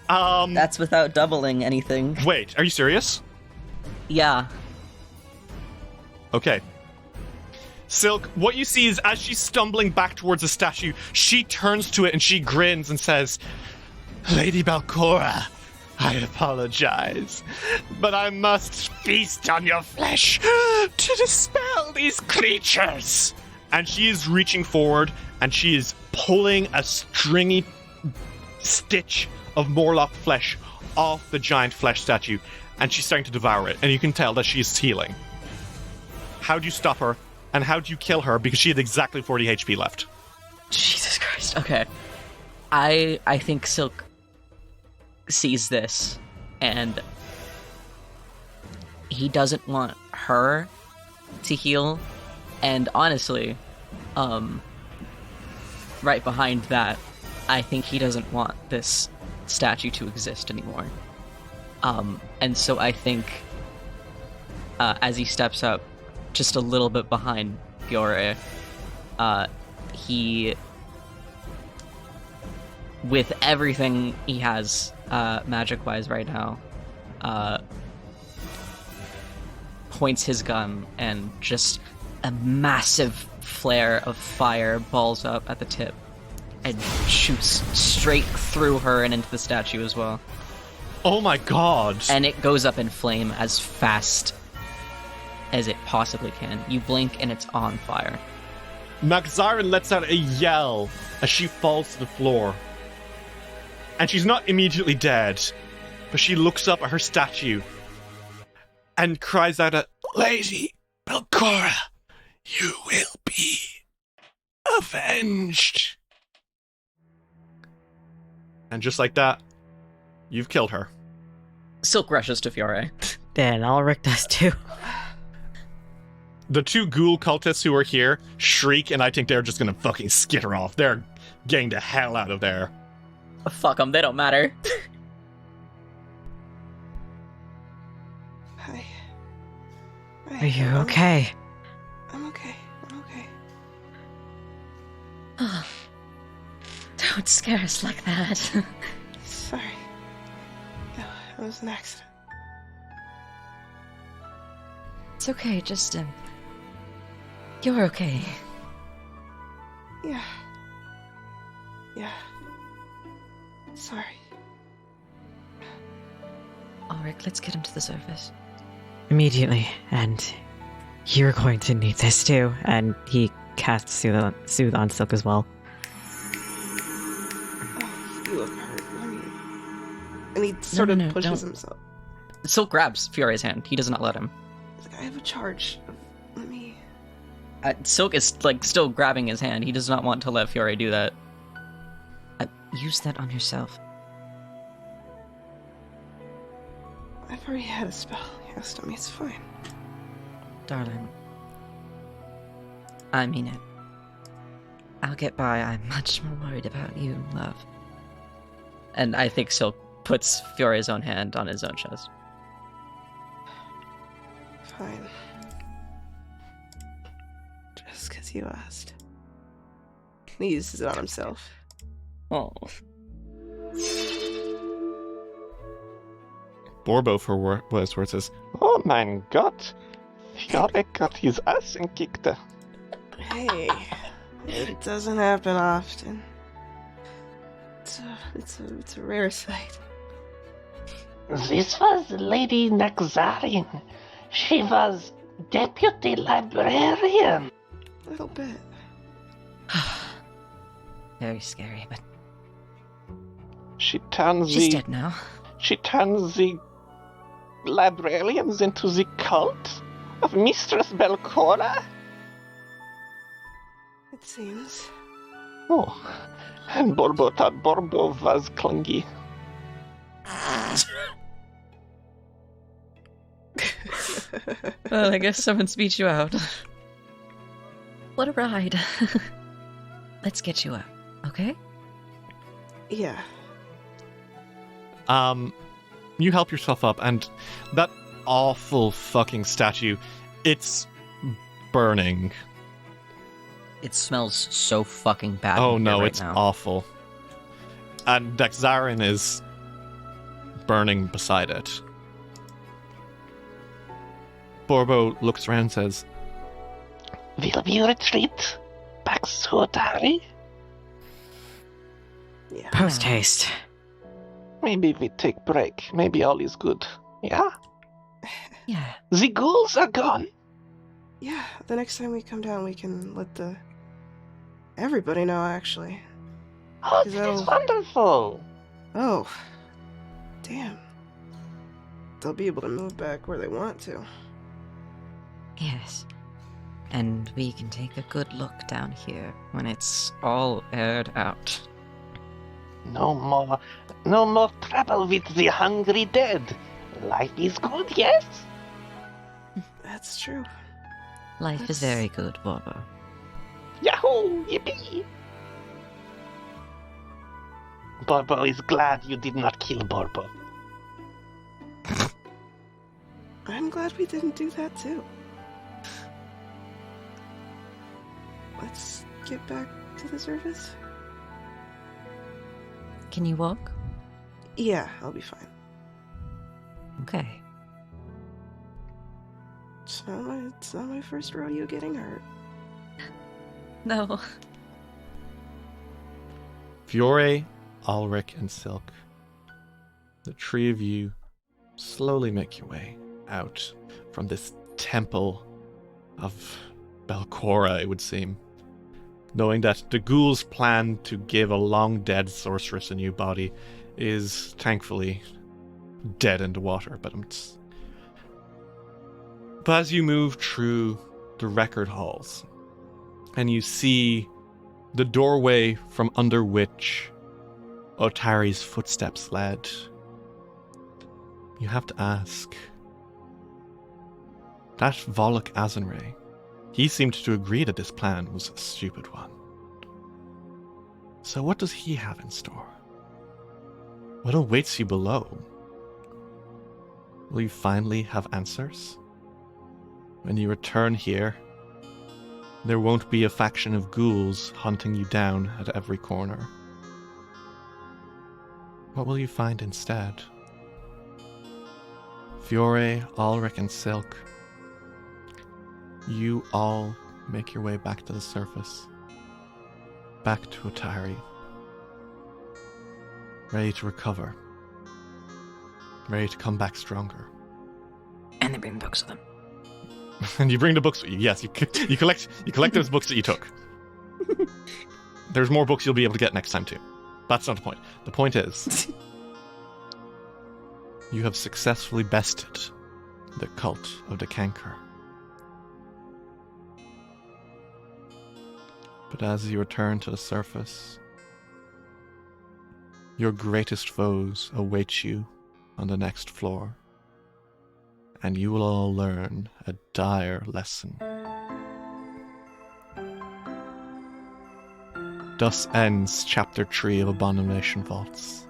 That's without doubling anything. Wait, are you serious? Yeah. Okay. Silk, what you see is as she's stumbling back towards the statue, she turns to it and she grins and says, Lady Balcora, I apologize, but I must feast on your flesh to dispel these creatures. And she is reaching forward and she is pulling a stringy stitch of Morlock flesh off the giant flesh statue, and she's starting to devour it, and you can tell that she's healing. How do you stop her, and how do you kill her? Because she had exactly 40 HP left. Jesus Christ. Okay. I think Silk sees this, and he doesn't want her to heal, and honestly, right behind that, I think he doesn't want this statue to exist anymore. And so I think as he steps up just a little bit behind Fiore, he, with everything he has magic-wise right now, points his gun and just a massive flare of fire balls up at the tip and shoots straight through her and into the statue as well. Oh my god. And it goes up in flame as fast as it possibly can. You blink and it's on fire. Magzarin lets out a yell as she falls to the floor. And she's not immediately dead, but she looks up at her statue and cries out, Lady Belcora, you will be avenged. And just like that, you've killed her. Silk rushes to Fiore. Then Alrik does too. The 2 ghoul cultists who are here shriek, and I think they're just gonna fucking skitter off. They're getting the hell out of there. Fuck them, they don't matter. Hi. Are you okay? I'm okay. I'm okay. Don't scare us like that. Sorry. No, it was an accident. It's okay, just, you're okay. Yeah. Yeah. Sorry. Alrik, let's get him to the surface. Immediately, and you're going to need this too. And he casts Soothe on Silk as well. Oh, you look hurt. Let me... And he sort of pushes himself. Silk grabs Fiore's hand. He does not let him. He's like, I have a charge. Let me... Silk is, still grabbing his hand. He does not want to let Fiore do that. Use that on yourself. I've already had a spell cast on me. It's fine. Darling. I mean it. I'll get by. I'm much more worried about you, love. And I think Silk puts Fiore's own hand on his own chest. Fine. Just because you asked. And he uses it on himself. Oh. Borbo for words where it says, Oh mein Gott, Fiore got his ass kicked. Hey, it doesn't happen often. It's a rare sight. This was Lady Naxarian. She was deputy librarian. A little bit. Very scary, but She turns she's the dead now. she turns the librarians into the cult of Mistress Belcora. It seems. Oh, and Borbo thought Borbo was clingy. Well, I guess someone's beat you out. What a ride. Let's get you up, okay? Yeah. You help yourself up, and that awful fucking statue, it's burning. It smells so fucking bad. Oh in here no, right it's now. awful. And Dexarin is burning beside it. Borbo looks around and says, Will we retreat back to Otari? Yeah. Post haste. Maybe we take break. Maybe all is good. Yeah? Yeah. The ghouls are gone. Yeah, the next time we come down, we can let everybody know, actually. Oh, Is this that is all? wonderful. Oh. Damn. They'll be able to move back where they want to. Yes. And we can take a good look down here when it's all aired out. No more trouble with the hungry dead. Life is good, yes? That's true. Life is very good, Borbo. Yahoo! Yippee! Borbo is glad you did not kill Borbo. I'm glad we didn't do that, too. Let's get back to the surface. Can you walk? Yeah, I'll be fine. Okay. It's not my first rodeo getting hurt. No. Fiore, Alrik, and Silk. The three of you slowly make your way out from this temple of Belcora, it would seem. Knowing that the ghouls' plan to give a long-dead sorceress a new body is thankfully dead in the water. But as you move through the record halls, and you see the doorway from under which Otari's footsteps led, you have to ask, that Volok Azanray, he seemed to agree that this plan was a stupid one. So what does he have in store? What awaits you below? Will you finally have answers? When you return here, there won't be a faction of ghouls hunting you down at every corner. What will you find instead? Fiore, Alrik, and Silk, you all make your way back to the surface. Back to Otari. Ready to recover. Ready to come back stronger. And they bring books with them. And you bring the books with you. Yes, you collect those books that you took. There's more books you'll be able to get next time too. That's not the point. The point is, you have successfully bested the cult of the Canker. But as you return to the surface, your greatest foes await you on the next floor, and you will all learn a dire lesson. Thus ends Chapter 3 of Abomination Vaults,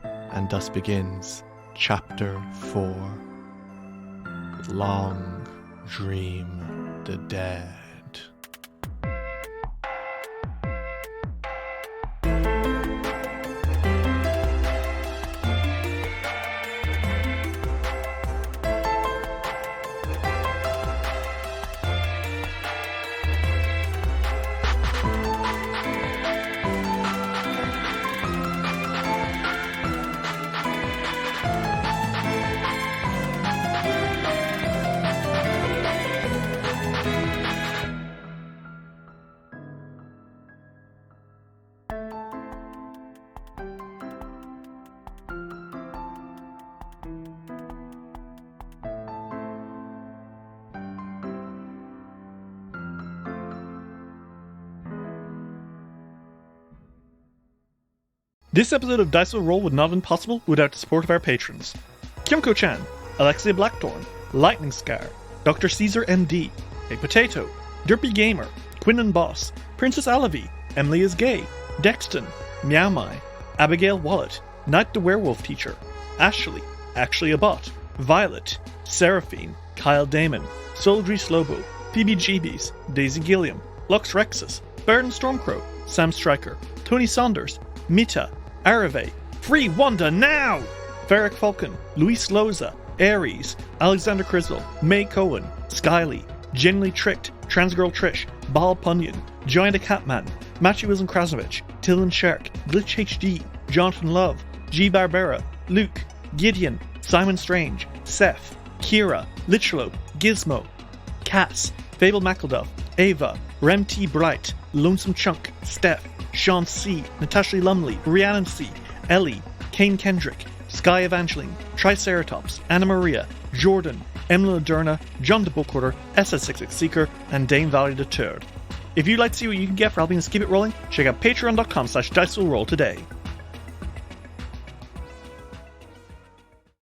and thus begins Chapter 4, Long Dream the Dead. This episode of Dice Will Roll would not have been possible without the support of our patrons. Kyumko-chan, Alexia Blackthorn, Lightning Scar, Dr. Caesar MD, A Potato, Derpy Gamer, Quinn and Boss, Princess Alavi, Emily is Gay, Dexton, Meow Mai, Abigail Wallet, Knight the Werewolf Teacher, Ashley, Actually a Bot, Violet, Seraphine, Kyle Damon, Soldry Slobo, PBGBs, Daisy Gilliam, Lux Rexus, Baron Stormcrow, Sam Stryker, Tony Saunders, Mita, Arave, Free Wanda now! Varric Falcon, Luis Loza, Aries, Alexander Criswell, May Cohen, Skyly, Genuinely Tricked, Transgirl Trish, Bal Punyon, Join the Catman, Matthew Wilson Krasnovich, Tillen Shark, Glitch HD, Jonathan Love, G Barbera, Luke, Gideon, Simon Strange, Seth, Kira, Lichelo, Gizmo, Cass, Fable McElduff, Ava, Rem T. Bright, Lonesome Chunk, Steph, Sean C., Natasha Lumley, Rhiannon C., Ellie, Kane Kendrick, Sky Evangeline, Triceratops, Anna Maria, Jordan, Emily Laderna, John the Bookworder, SS66 Seeker, and Dame Valley the Third. If you'd like to see what you can get for helping us keep it rolling, check out patreon.com/dicewillroll today.